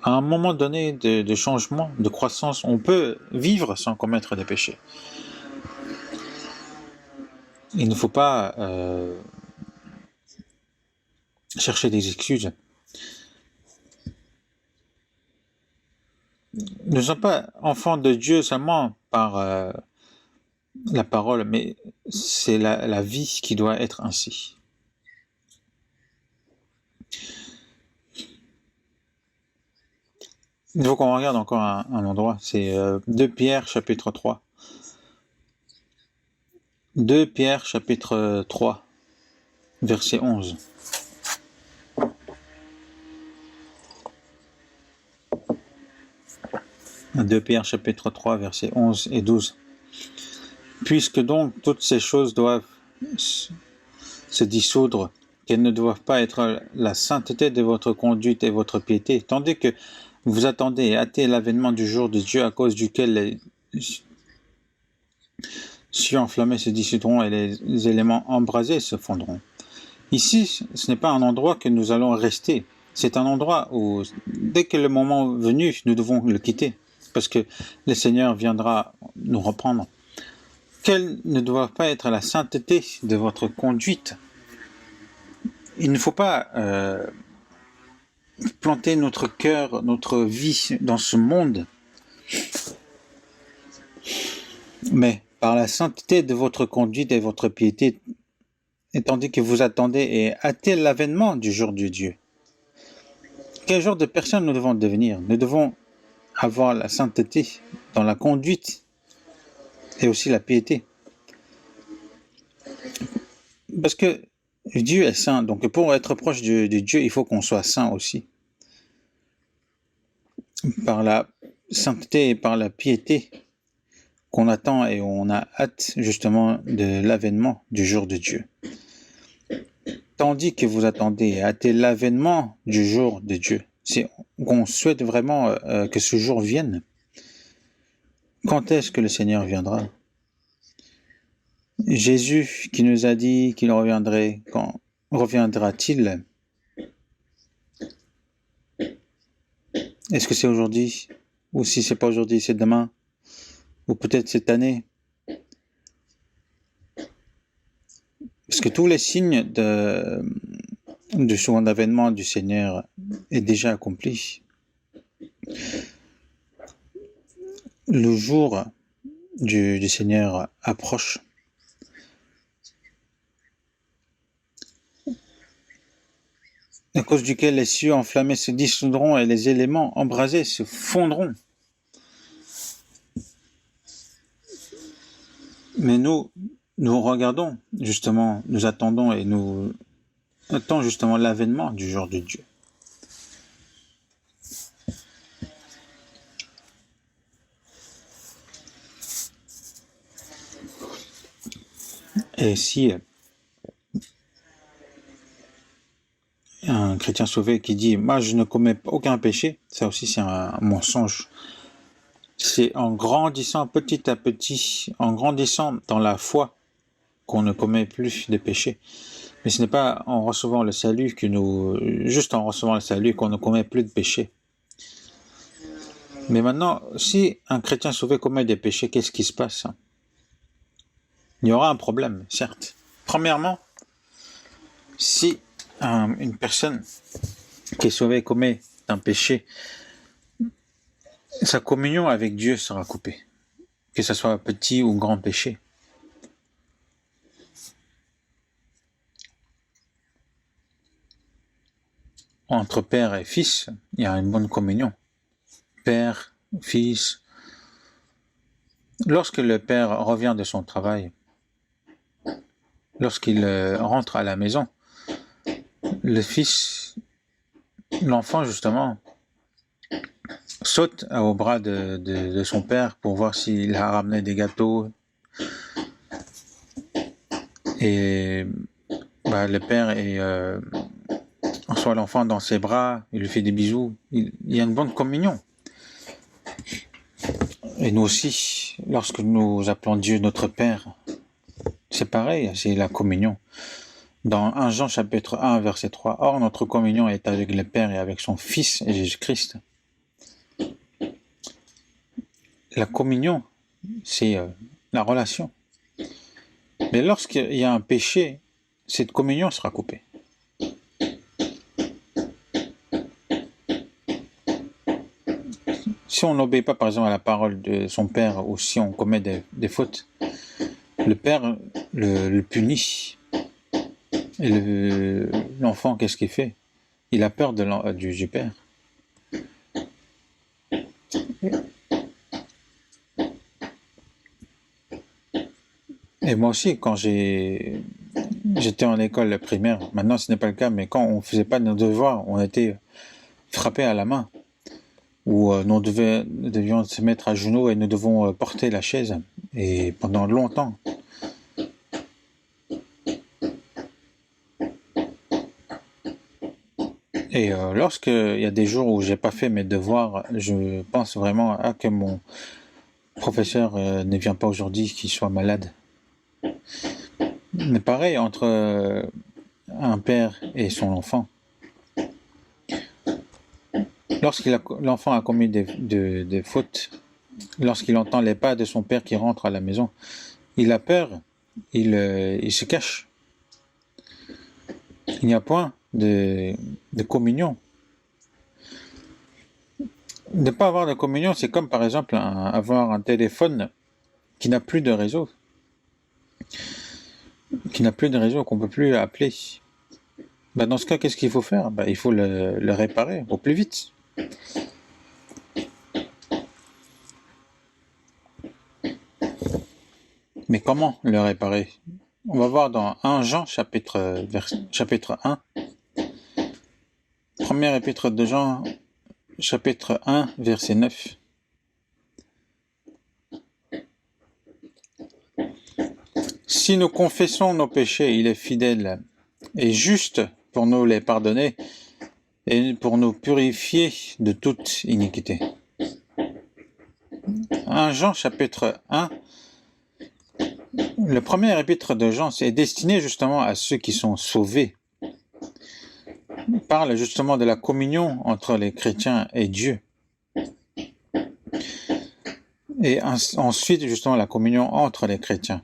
À un moment donné de changement, de croissance, on peut vivre sans commettre des péchés. Il ne faut pas chercher des excuses. Nous ne sommes pas enfants de Dieu seulement par la parole, mais c'est la vie qui doit être ainsi. Il faut qu'on regarde encore un endroit, c'est 2 Pierre chapitre 3. 2 Pierre chapitre 3, verset 11. 2 Pierre chapitre 3, versets 11 et 12. Puisque donc toutes ces choses doivent se dissoudre, qu'elles ne doivent pas être la sainteté de votre conduite et votre piété, tandis que vous attendez et hâtez l'avènement du jour de Dieu à cause duquel les cieux enflammés se dissoudront et les éléments embrasés se fondront. Ici, ce n'est pas un endroit que nous allons rester. C'est un endroit où, dès que le moment est venu, nous devons le quitter, parce que le Seigneur viendra nous reprendre. Quelle ne doit pas être la sainteté de votre conduite? Il ne faut pas planter notre cœur, notre vie dans ce monde, mais par la sainteté de votre conduite et votre piété, et tandis que vous attendez et hâtez l'avènement du jour de Dieu. Quel genre de personne nous devons devenir? Nous devons avoir la sainteté dans la conduite et aussi la piété. Parce que Dieu est saint, donc pour être proche de Dieu, il faut qu'on soit saint aussi. Par la sainteté et par la piété qu'on attend et on a hâte justement de l'avènement du jour de Dieu. Tandis que vous attendez et hâtez l'avènement du jour de Dieu, c'est qu'on souhaite vraiment que ce jour vienne. Quand est-ce que le Seigneur viendra? Jésus qui nous a dit qu'il reviendrait, quand reviendra-t-il? Est-ce que c'est aujourd'hui? Ou si c'est pas aujourd'hui, c'est demain? Ou peut-être cette année? Parce que tous les signes du second avènement du Seigneur est déjà accompli. Le jour du Seigneur approche. À cause duquel les cieux enflammés se dissoudront et les éléments embrasés se fondront. Mais nous regardons justement, nous attendons et nous attendons justement l'avènement du jour de Dieu. Et si un chrétien sauvé qui dit « moi je ne commets aucun péché », ça aussi c'est un mensonge. C'est en grandissant petit à petit, en grandissant dans la foi qu'on ne commet plus de péchés. Mais ce n'est pas en recevant le salut juste en recevant le salut qu'on ne commet plus de péchés. Mais maintenant, si un chrétien sauvé commet des péchés, qu'est-ce qui se passe? Il y aura un problème, certes. Premièrement, si une personne qui est sauvée commet un péché, sa communion avec Dieu sera coupée, que ce soit petit ou grand péché. Entre père et fils, il y a une bonne communion. Père, fils. Lorsque le père revient de son travail, lorsqu'il rentre à la maison, le fils, l'enfant justement, saute au bras de son père pour voir s'il a ramené des gâteaux. Et le père reçoit l'enfant dans ses bras, il lui fait des bisous. Il y a une bonne communion. Et nous aussi, lorsque nous appelons Dieu notre Père, c'est pareil, c'est la communion. Dans 1 Jean chapitre 1 verset 3, « Or notre communion est avec le Père et avec son Fils Jésus-Christ. » La communion, c'est la relation. Mais lorsqu'il y a un péché, cette communion sera coupée. Si on n'obéit pas par exemple à la parole de son père ou si on commet des fautes, le père le punit. Et l'enfant, qu'est-ce qu'il fait? Il a peur du père. Et moi aussi, quand j'étais en école primaire, maintenant ce n'est pas le cas, mais quand on ne faisait pas nos devoirs, on était frappé à la main. Où nous devions se mettre à genoux et nous devons porter la chaise. Et pendant longtemps. Et lorsqu'il y a des jours où j'ai pas fait mes devoirs, je pense vraiment que mon professeur ne vient pas aujourd'hui, qu'il soit malade. Mais pareil, entre un père et son enfant. L'enfant a commis des fautes, lorsqu'il entend les pas de son père qui rentre à la maison, il a peur, il se cache. Il n'y a point de communion. Ne pas avoir de communion, c'est comme par exemple avoir un téléphone qui n'a plus de réseau. qui n'a plus de réseau, qu'on ne peut plus appeler. Dans ce cas, qu'est-ce qu'il faut faire? Il faut le réparer au plus vite. Mais comment le réparer? On va voir dans 1 Jean, chapitre 1, première épître de Jean, chapitre 1, verset 9. Si nous confessons nos péchés, il est fidèle et juste pour nous les pardonner et pour nous purifier de toute iniquité. 1 Jean, chapitre 1, le premier épître de Jean, c'est destiné justement à ceux qui sont sauvés. Il parle justement de la communion entre les chrétiens et Dieu. Et ensuite, justement, la communion entre les chrétiens.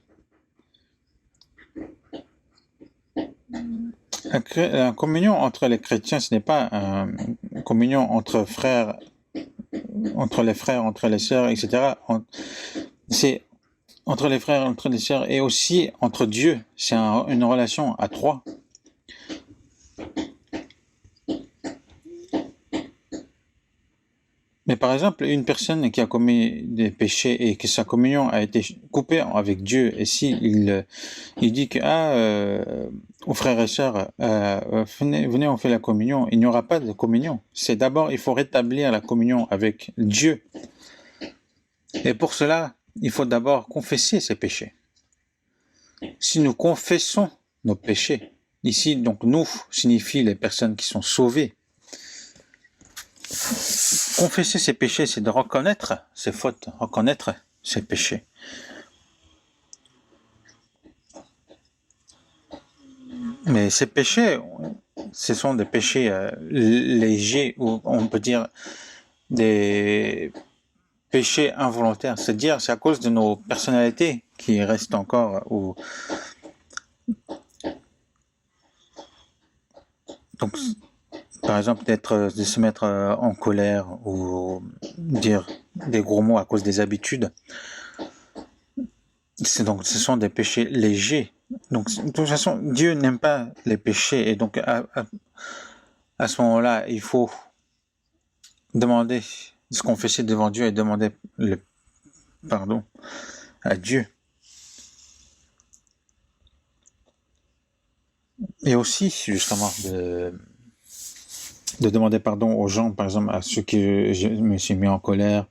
La communion entre les chrétiens, ce n'est pas une communion entre frères, entre les frères, entre les sœurs, etc. C'est entre les frères, entre les sœurs et aussi entre Dieu. C'est une relation à trois. Mais par exemple, une personne qui a commis des péchés et que sa communion a été coupée avec Dieu, et si il dit que aux frères et sœurs, venez, on fait la communion, il n'y aura pas de communion. C'est d'abord, il faut rétablir la communion avec Dieu. Et pour cela, il faut d'abord confesser ses péchés. Si nous confessons nos péchés, ici, donc nous, signifie les personnes qui sont sauvées. Confesser ses péchés, c'est de reconnaître ses fautes, reconnaître ses péchés. Mais ces péchés, ce sont des péchés légers, ou on peut dire des péchés involontaires. C'est-à-dire, c'est à cause de nos personnalités qui restent encore ou donc, par exemple, de se mettre en colère ou dire des gros mots à cause des habitudes. Donc, ce sont des péchés légers. Donc, de toute façon, Dieu n'aime pas les péchés. Et donc, à ce moment-là, il faut demander, se confesser devant Dieu et demander le pardon à Dieu. Et aussi, justement, de demander pardon aux gens, par exemple, à ceux que je me suis mis en colère,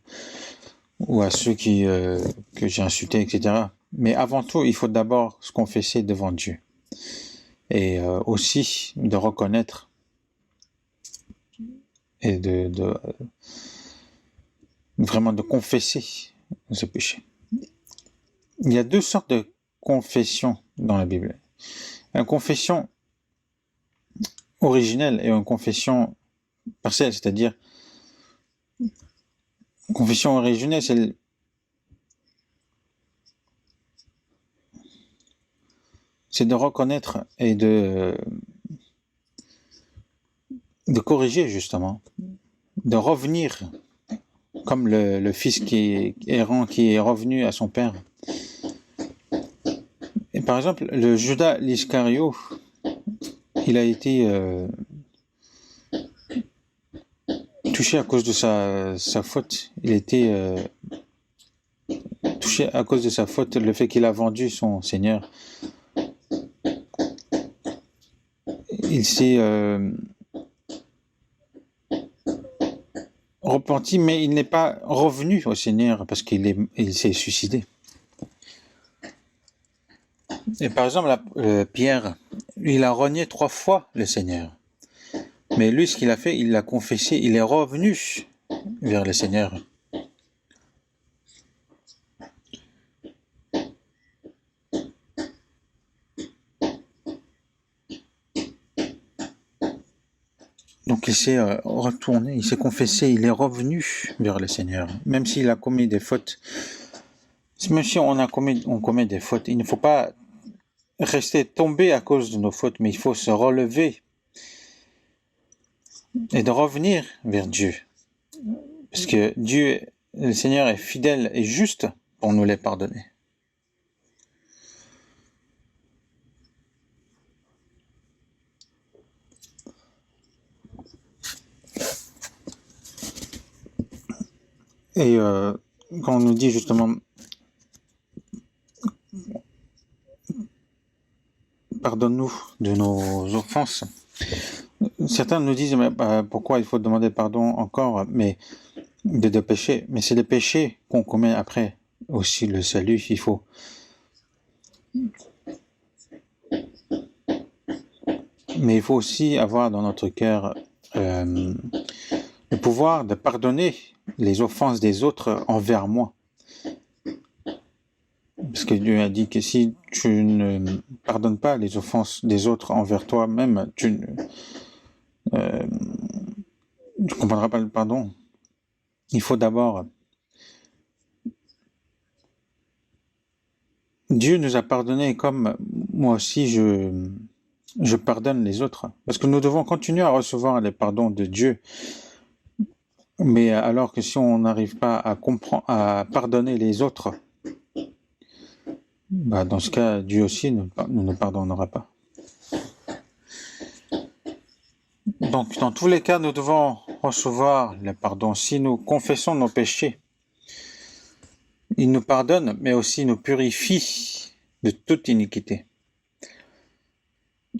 ou à ceux que j'ai insultés, etc. Mais avant tout, il faut d'abord se confesser devant Dieu. Et aussi de reconnaître et vraiment de confesser ce péché. Il y a 2 sortes de confession dans la Bible. Une confession originelle et une confession partielle, c'est-à-dire une confession originelle, c'est de reconnaître et de corriger justement, de revenir comme le fils qui est errant, qui est revenu à son père. Et par exemple, le Judas l'Iscario, il a été touché à cause de sa faute. Il a été touché à cause de sa faute, le fait qu'il a vendu son Seigneur. Il s'est repenti, mais il n'est pas revenu au Seigneur parce qu'il s'est suicidé. Et par exemple, Pierre, il a renié 3 fois le Seigneur. Mais lui, ce qu'il a fait, il l'a confessé, il est revenu vers le Seigneur. Donc il s'est retourné, il s'est confessé, il est revenu vers le Seigneur. Même s'il a commis des fautes, même si on commet des fautes, il ne faut pas rester tombé à cause de nos fautes, mais il faut se relever et de revenir vers Dieu. Parce que Dieu, le Seigneur est fidèle et juste pour nous les pardonner. Et quand on nous dit justement pardonne-nous de nos offenses, certains nous disent mais, pourquoi il faut demander pardon encore, mais de péchés. Mais c'est des péchés qu'on commet après aussi le salut. Il faut. Mais il faut aussi avoir dans notre cœur le pouvoir de pardonner les offenses des autres envers moi. Parce que Dieu a dit que si tu ne pardonnes pas les offenses des autres envers toi-même, tu ne comprendras pas le pardon. Il faut d'abord... Dieu nous a pardonné comme moi aussi je pardonne les autres. Parce que nous devons continuer à recevoir les pardons de Dieu. Mais alors que si on n'arrive pas à pardonner les autres, dans ce cas, Dieu aussi ne pardonnera pas. Donc, dans tous les cas, nous devons recevoir le pardon. Si nous confessons nos péchés, il nous pardonne, mais aussi nous purifie de toute iniquité.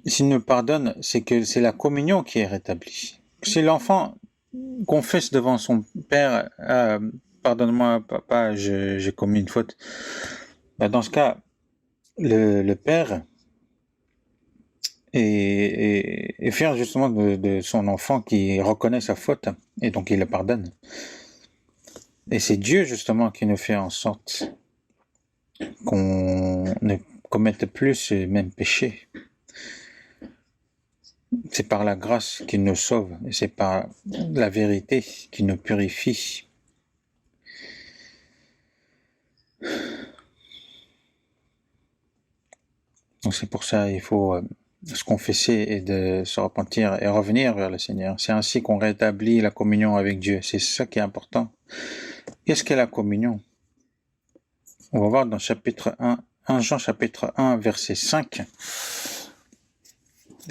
S'il nous pardonne, c'est que c'est la communion qui est rétablie. Si l'enfant confesse devant son père, pardonne-moi papa, j'ai commis une faute, dans ce cas, le père est fier justement de son enfant qui reconnaît sa faute, et donc il le pardonne. Et c'est Dieu justement qui nous fait en sorte qu'on ne commette plus ce même péché. C'est par la grâce qu'il nous sauve, et c'est par la vérité qui nous purifie. Donc c'est pour ça qu'il faut se confesser et de se repentir et revenir vers le Seigneur. C'est ainsi qu'on rétablit la communion avec Dieu. C'est ça qui est important. Qu'est-ce qu'est la communion? On va voir dans chapitre 1 Jean chapitre 1 verset 5.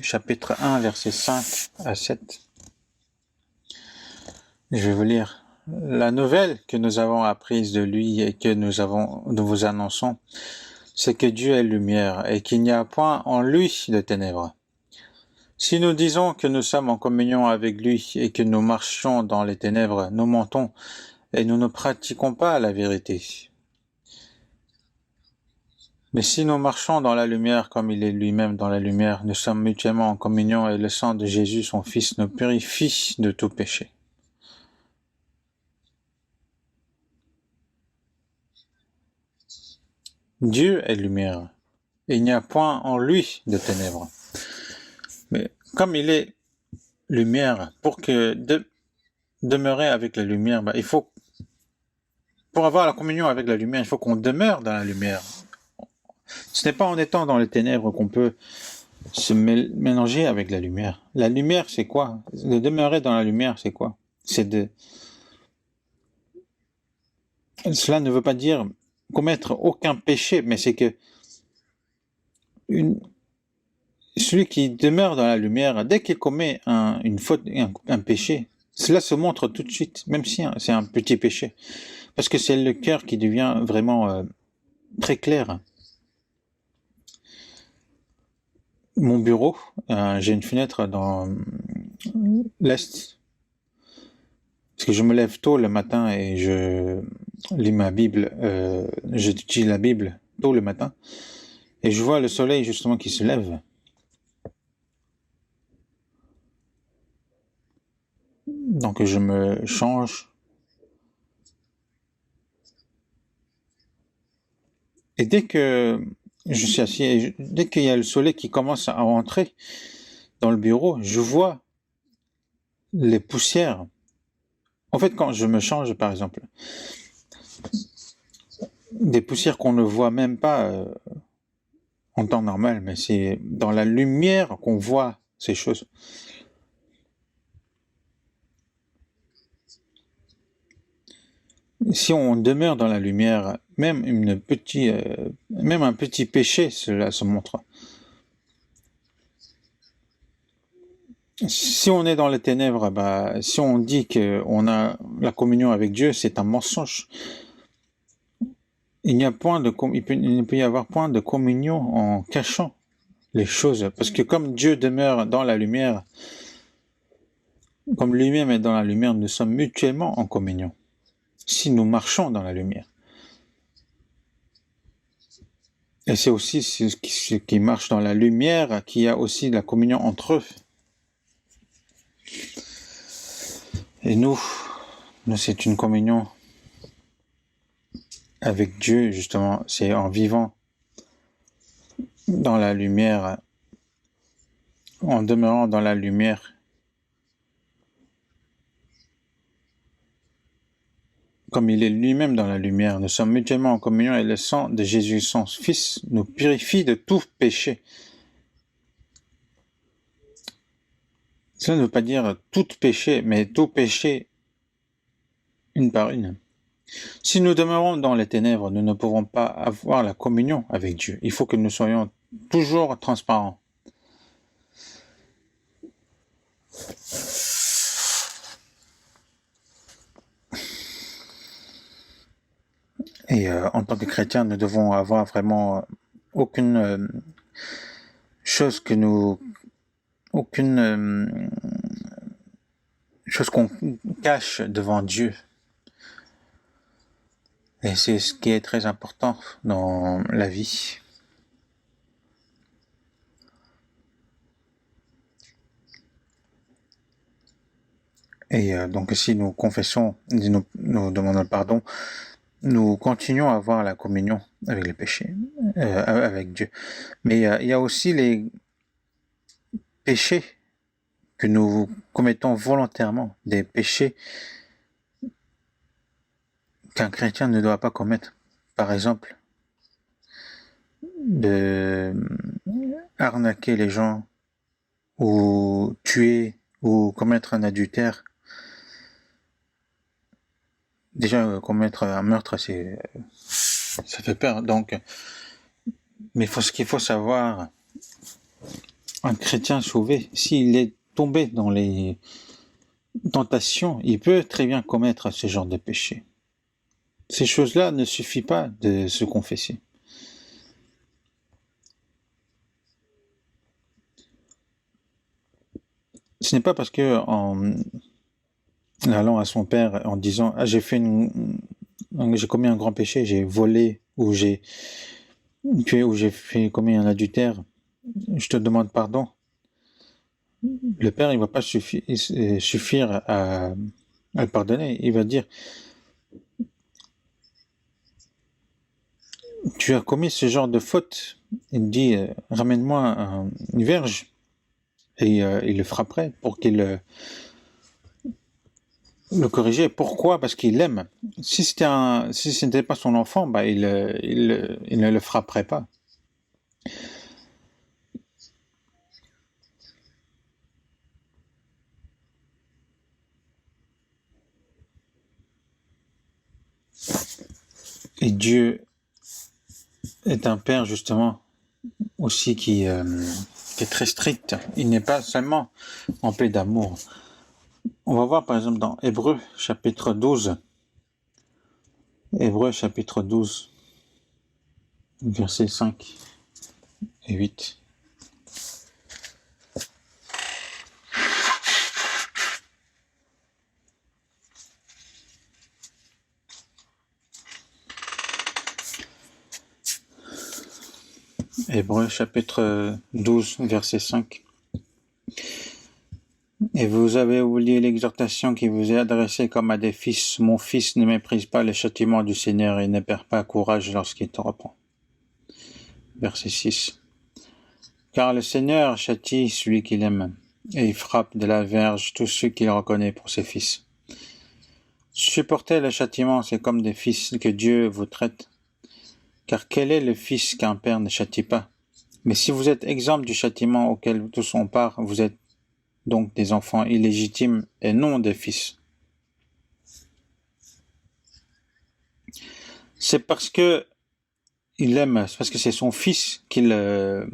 Chapitre 1 verset 5 à 7. Je vais vous lire. La nouvelle que nous avons apprise de lui et que nous vous annonçons, c'est que Dieu est lumière et qu'il n'y a point en lui de ténèbres. Si nous disons que nous sommes en communion avec lui et que nous marchons dans les ténèbres, nous mentons et nous ne pratiquons pas la vérité. Mais si nous marchons dans la lumière comme il est lui-même dans la lumière, nous sommes mutuellement en communion et le sang de Jésus, son Fils, nous purifie de tout péché. Dieu est lumière, et il n'y a point en lui de ténèbres. Mais comme il est lumière, pour que demeurer avec la lumière, il faut, pour avoir la communion avec la lumière, il faut qu'on demeure dans la lumière. Ce n'est pas en étant dans les ténèbres qu'on peut se mélanger avec la lumière. La lumière, c'est quoi? De demeurer dans la lumière, c'est quoi? Cela ne veut pas dire commettre aucun péché, mais c'est que celui qui demeure dans la lumière, dès qu'il commet une faute, un péché, cela se montre tout de suite, même si c'est un petit péché. Parce que c'est le cœur qui devient vraiment très clair. Mon bureau, j'ai une fenêtre dans l'est. Parce que je me lève tôt le matin et je lis ma Bible, j'étudie la Bible tôt le matin. Et je vois le soleil justement qui se lève. Donc je me change. Et dès que je suis assis, dès qu'il y a le soleil qui commence à rentrer dans le bureau, je vois les poussières. En fait, quand je me change, par exemple, des poussières qu'on ne voit même pas en temps normal, mais c'est dans la lumière qu'on voit ces choses. Si on demeure dans la lumière, même un petit péché, cela se montre. Si on est dans les ténèbres, si on dit qu'on a la communion avec Dieu, c'est un mensonge. Il ne peut y avoir point de communion en cachant les choses, parce que comme Dieu demeure dans la lumière, comme lui-même est dans la lumière, nous sommes mutuellement en communion, si nous marchons dans la lumière. Et c'est aussi ce qui marche dans la lumière qui a aussi la communion entre eux. Et nous, c'est une communion avec Dieu, justement. C'est en vivant dans la lumière, en demeurant dans la lumière, comme il est lui-même dans la lumière. Nous sommes mutuellement en communion et le sang de Jésus, son Fils, nous purifie de tout péché. Cela ne veut pas dire tout péché, mais tout péché une par une. Si nous demeurons dans les ténèbres, nous ne pouvons pas avoir la communion avec Dieu. Il faut que nous soyons toujours transparents. Et en tant que chrétiens, nous devons avoir vraiment aucune chose qu'on cache devant Dieu. Et c'est ce qui est très important dans la vie. Et donc si nous confessons, nous demandons pardon, nous continuons à avoir la communion avec les péchés, avec Dieu. Mais il y a aussi les péchés que nous commettons volontairement, des péchés qu'un chrétien ne doit pas commettre. Par exemple, de arnaquer les gens, ou tuer, ou commettre un adultère. Déjà, commettre un meurtre, ça fait peur. Donc, mais ce qu'il faut savoir, un chrétien sauvé, s'il est tombé dans les tentations, il peut très bien commettre ce genre de péché. Ces choses-là ne suffisent pas de se confesser. Ce n'est pas parce que en allant à son père en disant j'ai commis un grand péché, j'ai volé ou j'ai tué ou j'ai commis un adultère, je te demande pardon. Le père, il va pas suffire à le pardonner. Il va dire tu as commis ce genre de faute. Il dit ramène-moi une verge. Et il le frapperait pour qu'il le corrigeait. Pourquoi? Parce qu'il l'aime. Si ce n'était pas son enfant, il ne le frapperait pas. Et Dieu est un père justement aussi qui est très strict. Il n'est pas seulement empli d'amour. On va voir par exemple dans Hébreux chapitre 12. Hébreux chapitre 12, versets 5 et 8. Hébreux chapitre 12, verset 5. Et vous avez oublié l'exhortation qui vous est adressée comme à des fils. Mon fils, ne méprise pas le châtiment du Seigneur et ne perd pas courage lorsqu'il te reprend. Verset 6. Car le Seigneur châtie celui qu'il aime, et il frappe de la verge tous ceux qu'il reconnaît pour ses fils. Supporter le châtiment, c'est comme des fils que Dieu vous traite. Car quel est le fils qu'un père ne châtie pas? Mais si vous êtes exempt du châtiment auquel tous ont part, vous êtes donc des enfants illégitimes et non des fils. C'est parce que il aime, c'est parce que c'est son fils qu'il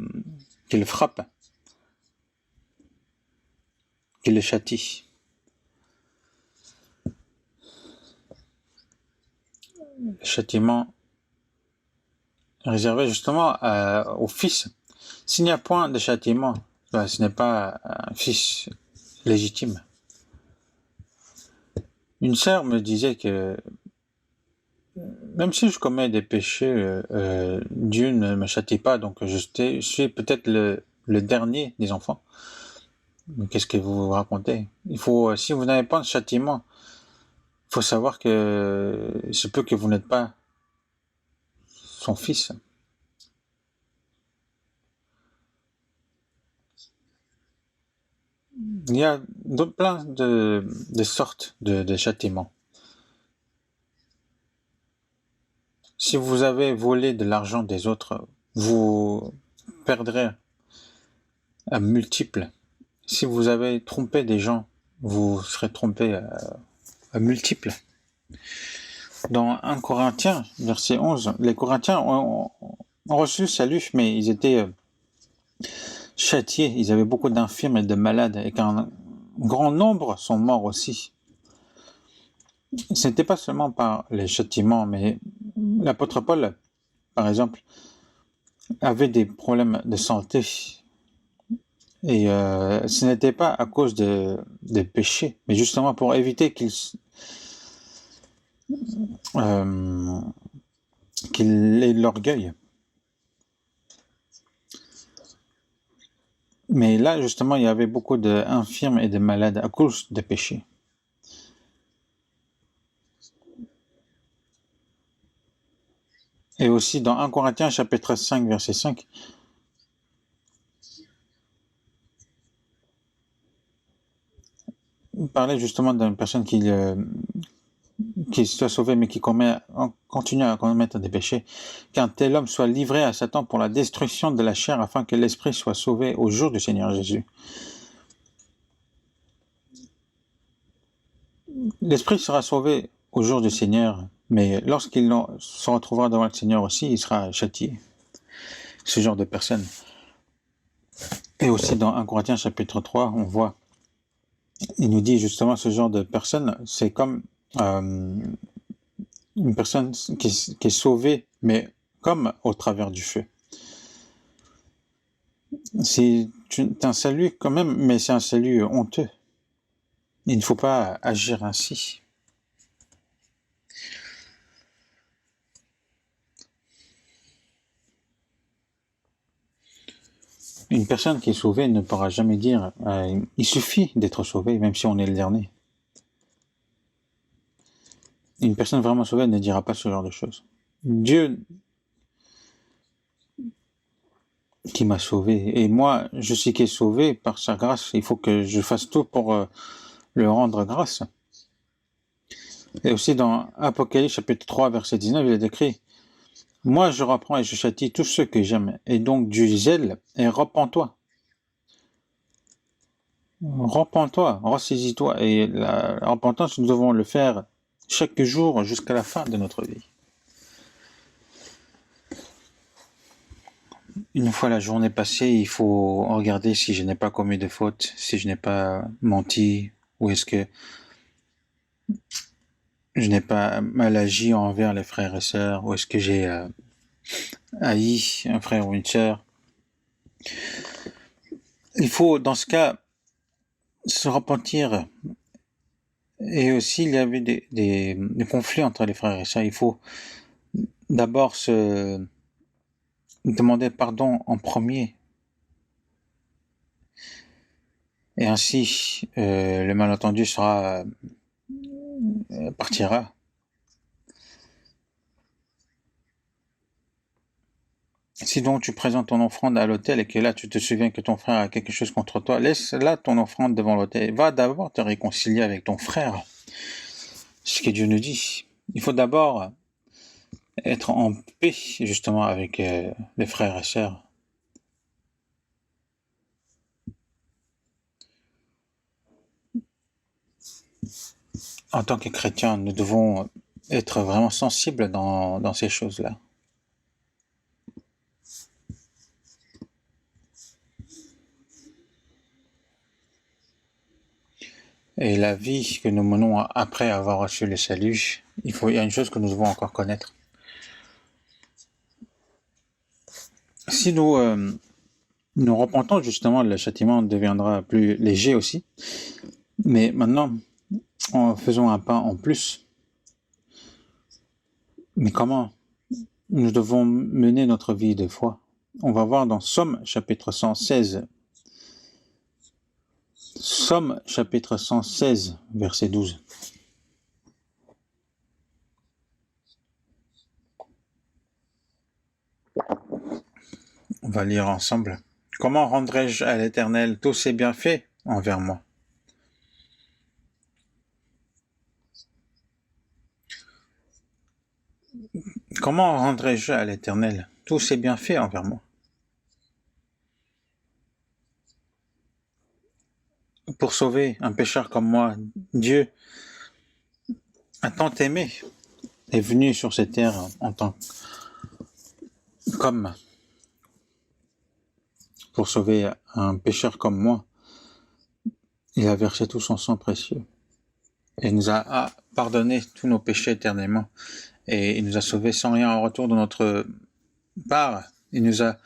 frappe. qui les châtie. Le châtiment réservé justement au fils. S'il n'y a point de châtiment, ce n'est pas un fils légitime. Une sœur me disait que même si je commets des péchés, Dieu ne me châtie pas, donc je suis peut-être le dernier des enfants. Mais qu'est-ce que vous racontez? Si vous n'avez pas de châtiment, il faut savoir que c'est peut que vous n'êtes pas son fils. Il y a plein de sortes de châtiments. Si vous avez volé de l'argent des autres, vous perdrez à multiples. Si vous avez trompé des gens, vous serez trompé à multiples. Dans 1 Corinthiens, verset 11, les Corinthiens ont reçu le salut, mais ils étaient châtiés. Ils avaient beaucoup d'infirmes et de malades, et qu'un grand nombre sont morts aussi. Ce n'était pas seulement par les châtiments, mais l'apôtre Paul, par exemple, avait des problèmes de santé. Et ce n'était pas à cause des péchés, mais justement pour éviter qu'il ait l'orgueil. Mais là, justement, il y avait beaucoup d'infirmes et de malades à cause des péchés. Et aussi dans 1 Corinthiens chapitre 5, verset 5, il parlait justement d'une personne qui soit sauvé, mais qui continue à commettre des péchés, qu'un tel homme soit livré à Satan pour la destruction de la chair, afin que l'esprit soit sauvé au jour du Seigneur Jésus. L'esprit sera sauvé au jour du Seigneur, mais lorsqu'il se retrouvera devant le Seigneur aussi, il sera châtié. Ce genre de personne. Et aussi dans 1 Corinthiens chapitre 3, on voit, il nous dit justement ce genre de personne, c'est comme une personne qui est sauvée, mais comme au travers du feu. C'est un salut quand même, mais c'est un salut honteux. Il ne faut pas agir ainsi. Une personne qui est sauvée ne pourra jamais dire il suffit d'être sauvé, même si on est le dernier. Une personne vraiment sauvée ne dira pas ce genre de choses. Dieu qui m'a sauvé, et moi je sais qu'il est sauvé par sa grâce, il faut que je fasse tout pour le rendre grâce. Et aussi dans Apocalypse chapitre 3 verset 19, il est écrit: moi je reprends et je châtie tous ceux que j'aime, et donc du zèle, et repens-toi. Repens-toi, ressaisis-toi, et la repentance, nous devons le faire chaque jour jusqu'à la fin de notre vie. Une fois la journée passée, il faut regarder si je n'ai pas commis de faute, si je n'ai pas menti, ou est-ce que je n'ai pas mal agi envers les frères et sœurs, ou est-ce que j'ai haï un frère ou une sœur. Il faut, dans ce cas, se repentir. Et aussi, il y avait des conflits entre les frères et sœurs. Il faut d'abord se demander pardon en premier. Et ainsi, le malentendu partira. Si donc tu présentes ton offrande à l'autel et que là tu te souviens que ton frère a quelque chose contre toi, laisse là ton offrande devant l'autel. Va d'abord te réconcilier avec ton frère. C'est ce que Dieu nous dit. Il faut d'abord être en paix justement avec les frères et sœurs. En tant que chrétiens, nous devons être vraiment sensibles dans ces choses-là. et la vie que nous menons après avoir reçu le salut, il y a une chose que nous devons encore connaître. Si nous repentons, justement, le châtiment deviendra plus léger aussi. Mais maintenant, en faisant un pas en plus, mais comment nous devons mener notre vie de foi? On va voir dans Somme chapitre 116. Somme chapitre 116, verset 12. On va lire ensemble. Comment rendrai-je à l'Éternel tous ses bienfaits envers moi? Comment rendrai-je à l'Éternel tous ses bienfaits envers moi? Pour sauver un pécheur comme moi, Dieu a tant aimé, est venu sur cette terre en tant comme pour sauver un pécheur comme moi. Il a versé tout son sang précieux et nous a pardonné tous nos péchés éternellement. Et il nous a sauvés sans rien en retour de notre part. Il nous a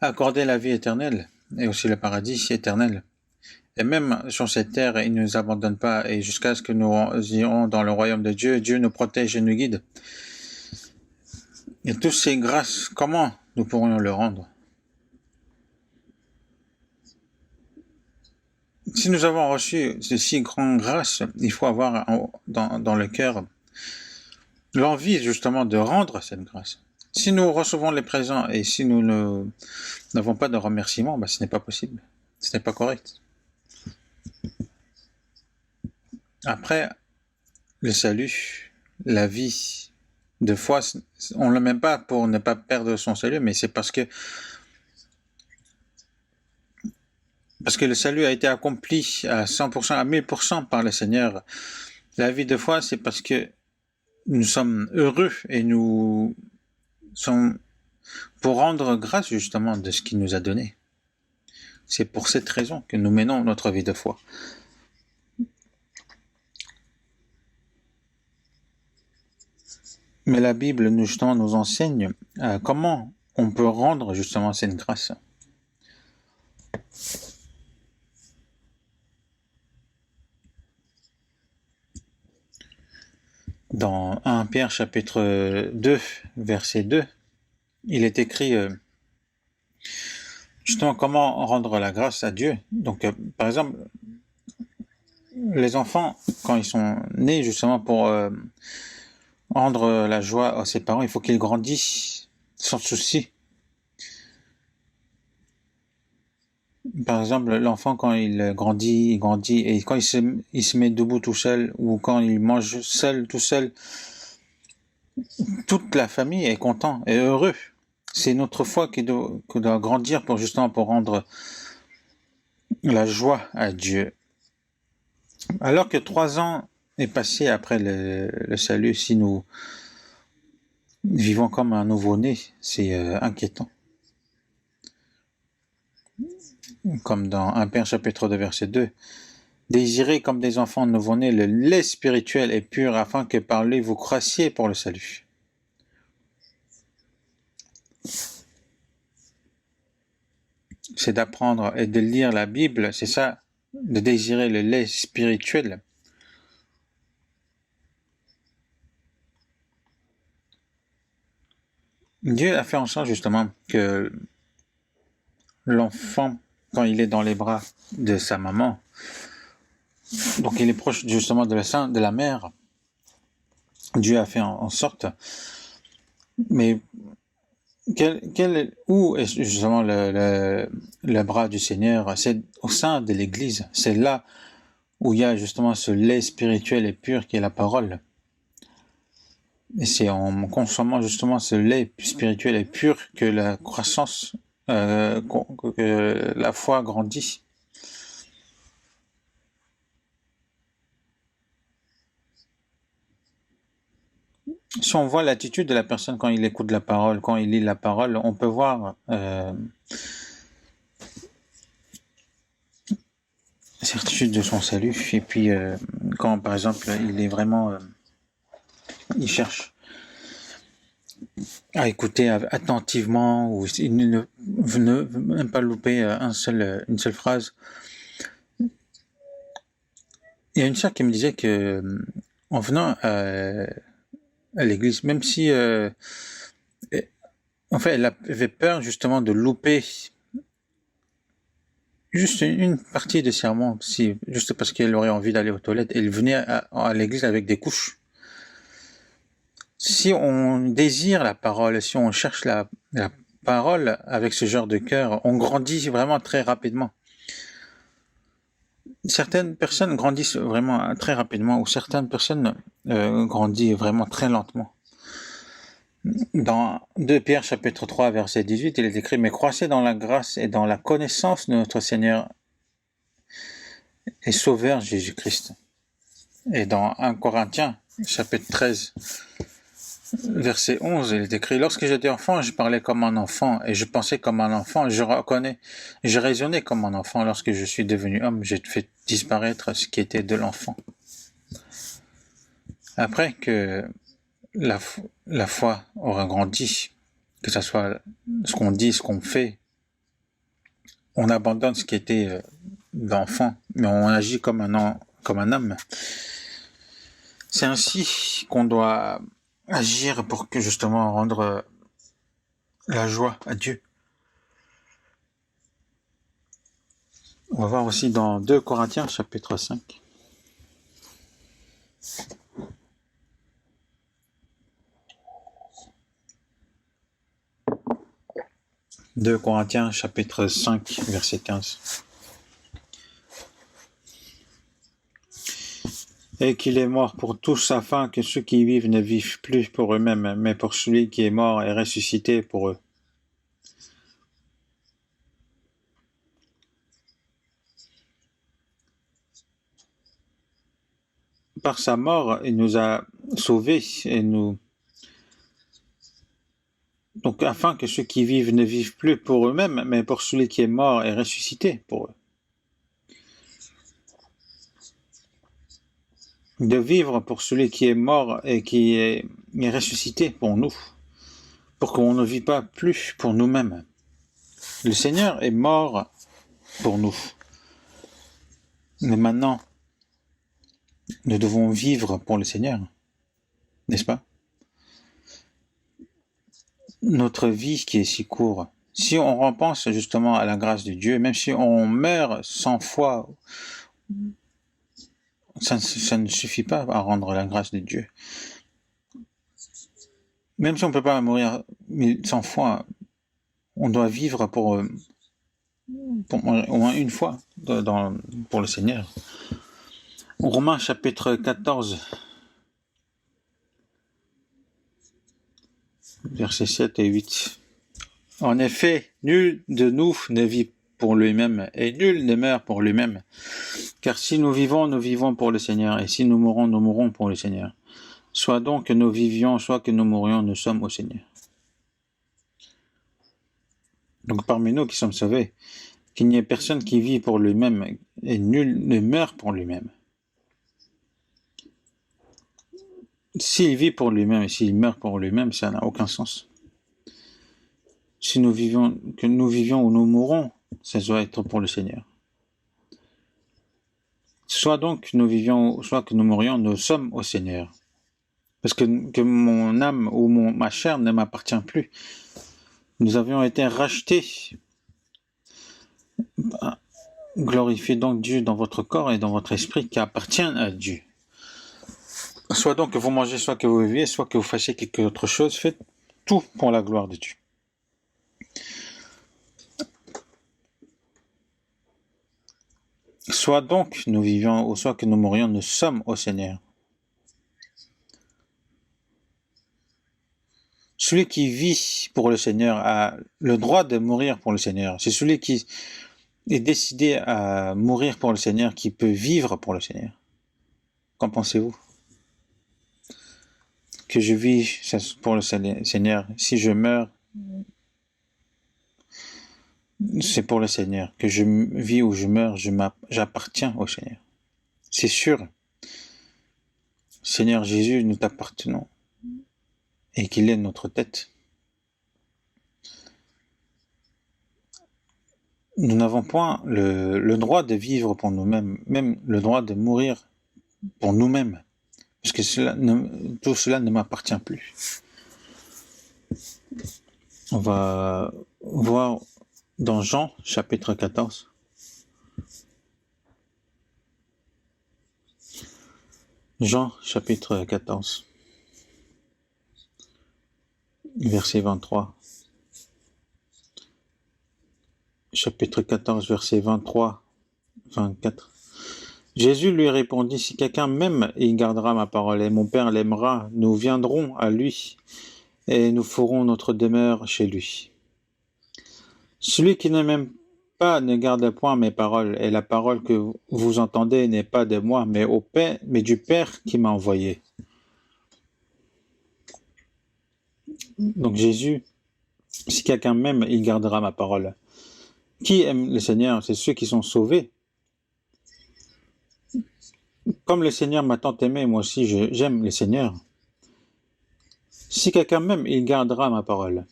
accordé la vie éternelle et aussi le paradis éternel. Et même sur cette terre, il ne nous abandonne pas, et jusqu'à ce que nous irons dans le royaume de Dieu, Dieu nous protège et nous guide. Et toutes ces grâces, comment nous pourrions le rendre? Si nous avons reçu ces si grandes grâces, il faut avoir dans le cœur l'envie justement de rendre cette grâce. Si nous recevons les présents et si nous n'avons pas de remerciement, ce n'est pas possible, ce n'est pas correct. Après le salut, la vie de foi, on ne le met pas pour ne pas perdre son salut, mais c'est parce que le salut a été accompli à 100%, à 1000% par le Seigneur. La vie de foi, c'est parce que nous sommes heureux et nous sommes pour rendre grâce justement de ce qu'il nous a donné. C'est pour cette raison que nous menons notre vie de foi. Mais la Bible justement nous enseigne comment on peut rendre justement cette grâce. Dans 1 Pierre chapitre 2, verset 2, il est écrit justement comment rendre la grâce à Dieu. Donc par exemple, les enfants, quand ils sont nés justement pour rendre la joie à ses parents, il faut qu'ils grandissent sans souci. Par exemple, l'enfant, quand il grandit, et quand il se met debout tout seul, ou quand il mange seul, tout seul, toute la famille est content et heureux. C'est notre foi qui doit grandir pour rendre la joie à Dieu. Alors que 3 ans est passé après le salut, si nous vivons comme un nouveau-né, c'est inquiétant. Comme dans 1 Pierre chapitre 2 verset 2. Désirez comme des enfants nouveau-nés le lait spirituel et pur afin que par lui vous croissiez pour le salut. C'est d'apprendre et de lire la Bible, c'est ça, de désirer le lait spirituel. Dieu a fait en sorte justement que l'enfant, quand il est dans les bras de sa maman, donc il est proche justement de la mère, Dieu a fait en sorte, mais où est justement le bras du Seigneur? C'est au sein de l'Église, c'est là où il y a justement ce lait spirituel et pur qui est la parole. Et c'est en consommant justement ce lait spirituel et pur que la croissance, que la foi grandit. Si on voit l'attitude de la personne quand il écoute la parole, quand il lit la parole, on peut voir certitude de son salut. Et puis, quand par exemple, il est vraiment, il cherche à écouter attentivement, ou il ne veut même pas louper une seule phrase. Il y a une sœur qui me disait que, en venant à l'église, même si, en fait, elle avait peur justement de louper juste une partie des sermons, juste parce qu'elle aurait envie d'aller aux toilettes. Elle venait à l'église avec des couches. Si on désire la parole, si on cherche la parole avec ce genre de cœur, on grandit vraiment très rapidement. Certaines personnes grandissent vraiment très rapidement, ou certaines personnes grandissent vraiment très lentement. Dans 2 Pierre chapitre 3 verset 18, il est écrit « Mais croissez dans la grâce et dans la connaissance de notre Seigneur et Sauveur Jésus-Christ. » Et dans 1 Corinthiens chapitre 13 verset 11, il est écrit « Lorsque j'étais enfant, je parlais comme un enfant et je pensais comme un enfant, je raisonnais comme un enfant. Lorsque je suis devenu homme, j'ai fait disparaître ce qui était de l'enfant. » Après que la foi aura grandi, que ce soit ce qu'on dit, ce qu'on fait, on abandonne ce qui était d'enfant, mais on agit comme un homme. C'est ainsi qu'on doit agir pour que justement rendre la joie à Dieu. On va voir aussi dans 2 Corinthiens chapitre 5. 2 Corinthiens chapitre 5 verset 15. Et qu'il est mort pour tous afin que ceux qui vivent ne vivent plus pour eux-mêmes, mais pour celui qui est mort et ressuscité pour eux. Par sa mort, il nous a sauvés donc afin que ceux qui vivent ne vivent plus pour eux-mêmes, mais pour celui qui est mort et ressuscité pour eux. De vivre pour celui qui est mort et qui est ressuscité pour nous, pour qu'on ne vit pas plus pour nous-mêmes. Le Seigneur est mort pour nous. Mais maintenant, nous devons vivre pour le Seigneur, n'est-ce pas? Notre vie qui est si courte, si on repense justement à la grâce de Dieu, même si on meurt 100 fois, ça ne suffit pas à rendre la grâce de Dieu. Même si on ne peut pas mourir 100 fois, on doit vivre pour au moins une fois pour le Seigneur. Romains chapitre 14, versets 7 et 8. En effet, nul de nous ne vit pour lui-même, et nul ne meurt pour lui-même. Car si nous vivons pour le Seigneur, et si nous mourons pour le Seigneur. Soit donc que nous vivions, soit que nous mourions, nous sommes au Seigneur. Donc parmi nous qui sommes sauvés, qu'il n'y ait personne qui vit pour lui-même, et nul ne meurt pour lui-même. S'il vit pour lui-même et s'il meurt pour lui-même, ça n'a aucun sens. Si nous vivions ou nous mourons, ça doit être pour le Seigneur. Soit donc que nous vivions, soit que nous mourions, nous sommes au Seigneur. Parce que mon âme ou ma chair ne m'appartient plus. Nous avions été rachetés. Glorifiez donc Dieu dans votre corps et dans votre esprit qui appartiennent à Dieu. Soit donc que vous mangez, soit que vous viviez, soit que vous fassiez quelque autre chose, faites tout pour la gloire de Dieu. Soit donc nous vivions ou soit que nous mourions, nous sommes au Seigneur. Celui qui vit pour le Seigneur a le droit de mourir pour le Seigneur. C'est celui qui est décidé à mourir pour le Seigneur qui peut vivre pour le Seigneur. Qu'en pensez-vous? Que je vis pour le Seigneur. Si je meurs, c'est pour le Seigneur. Que je vis ou je meurs, j'appartiens au Seigneur. C'est sûr. Seigneur Jésus, nous t'appartenons. Et qu'il est notre tête. Nous n'avons point le droit de vivre pour nous-mêmes, même le droit de mourir pour nous-mêmes. Parce que tout cela ne m'appartient plus. On va voir dans Jean, chapitre 14. Jean, chapitre 14, verset 23. Chapitre 14, verset 23, 24. Jésus lui répondit, « Si quelqu'un m'aime, il gardera ma parole, et mon Père l'aimera. Nous viendrons à lui, et nous ferons notre demeure chez lui. Celui qui ne m'aime pas ne garde point mes paroles, et la parole que vous entendez n'est pas de moi, mais du Père qui m'a envoyé. » Donc Jésus, si quelqu'un m'aime, il gardera ma parole. Qui aime le Seigneur? C'est ceux qui sont sauvés. Comme le Seigneur m'a tant aimé, moi aussi j'aime le Seigneur. Si quelqu'un m'aime, il gardera ma parole.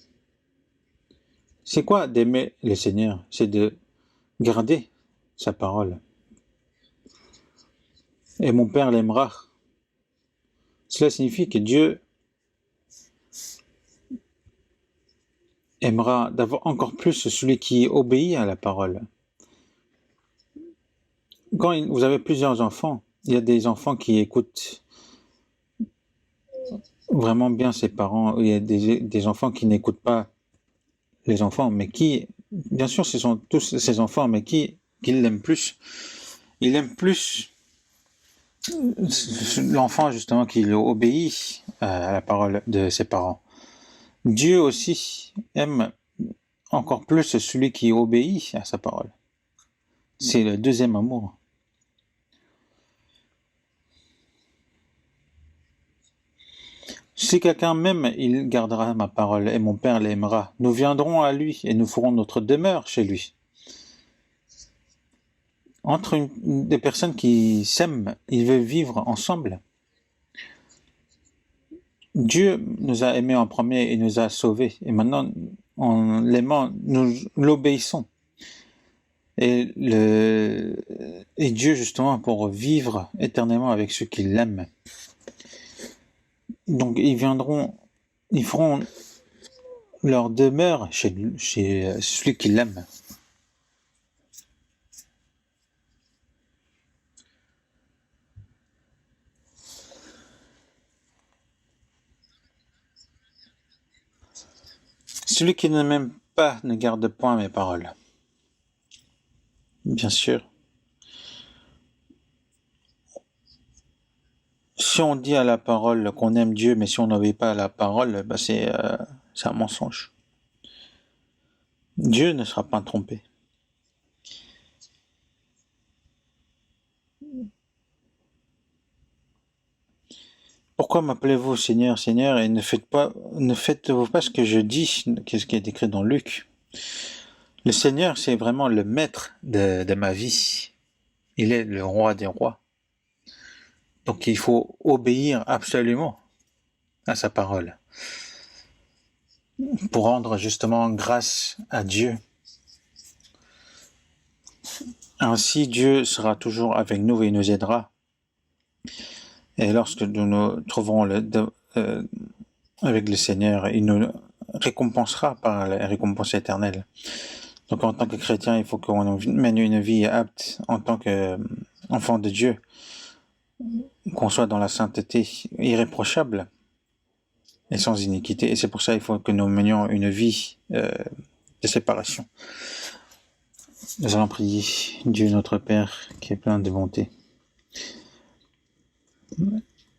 C'est quoi d'aimer le Seigneur? C'est de garder sa parole. Et mon Père l'aimera. Cela signifie que Dieu aimera encore plus celui qui obéit à la parole. Quand vous avez plusieurs enfants, il y a des enfants qui écoutent vraiment bien ses parents, il y a des enfants qui n'écoutent pas les enfants, mais qui, bien sûr, ce sont tous ces enfants, mais qui l'aiment plus. Il aime plus l'enfant, justement, qui obéit à la parole de ses parents. Dieu aussi aime encore plus celui qui obéit à sa parole. C'est le deuxième amour. Si quelqu'un m'aime, il gardera ma parole, et mon Père l'aimera. Nous viendrons à lui, et nous ferons notre demeure chez lui. Entre des personnes qui s'aiment, ils veulent vivre ensemble. Dieu nous a aimés en premier et nous a sauvés. Et maintenant, en l'aimant, nous l'obéissons. Et Dieu, justement, pour vivre éternellement avec ceux qui l'aiment. Donc, ils feront leur demeure chez celui qui l'aime. Celui qui ne m'aime pas ne garde point mes paroles. Bien sûr. Si on dit à la parole qu'on aime Dieu, mais si on n'obéit pas à la parole, c'est un mensonge. Dieu ne sera pas trompé. Pourquoi m'appelez-vous Seigneur, Seigneur, et ne faites-vous pas ce que je dis, ce qui est écrit dans Luc? Le Seigneur, c'est vraiment le maître de ma vie. Il est le roi des rois. Donc il faut obéir absolument à sa parole pour rendre justement grâce à Dieu. Ainsi, Dieu sera toujours avec nous et nous aidera. Et lorsque nous nous trouverons avec le Seigneur, il nous récompensera par la récompense éternelle. Donc en tant que chrétien, il faut qu'on mène une vie apte en tant qu'enfant de Dieu, qu'on soit dans la sainteté irréprochable et sans iniquité. Et c'est pour ça qu'il faut que nous menions une vie de séparation. Nous allons prier Dieu notre Père qui est plein de bonté.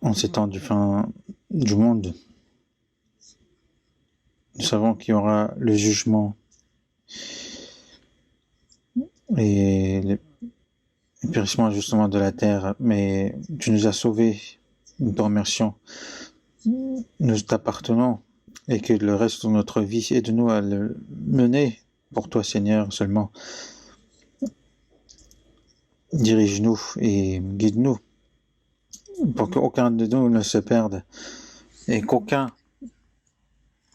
En ces temps du fin du monde, nous savons qu'il y aura le jugement et le périssement justement de la terre, mais tu nous as sauvés, nous te remercions, nous t'appartenons et que le reste de notre vie aide-nous à le mener pour toi, Seigneur, seulement. Dirige-nous et guide-nous pour qu'aucun de nous ne se perde et qu'aucun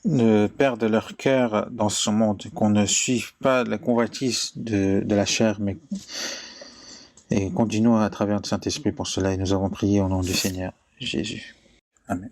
ne perde leur cœur dans ce monde, qu'on ne suive pas la convoitise de la chair, mais et continue à travers le Saint-Esprit pour cela. Et nous avons prié au nom du Seigneur Jésus. Amen.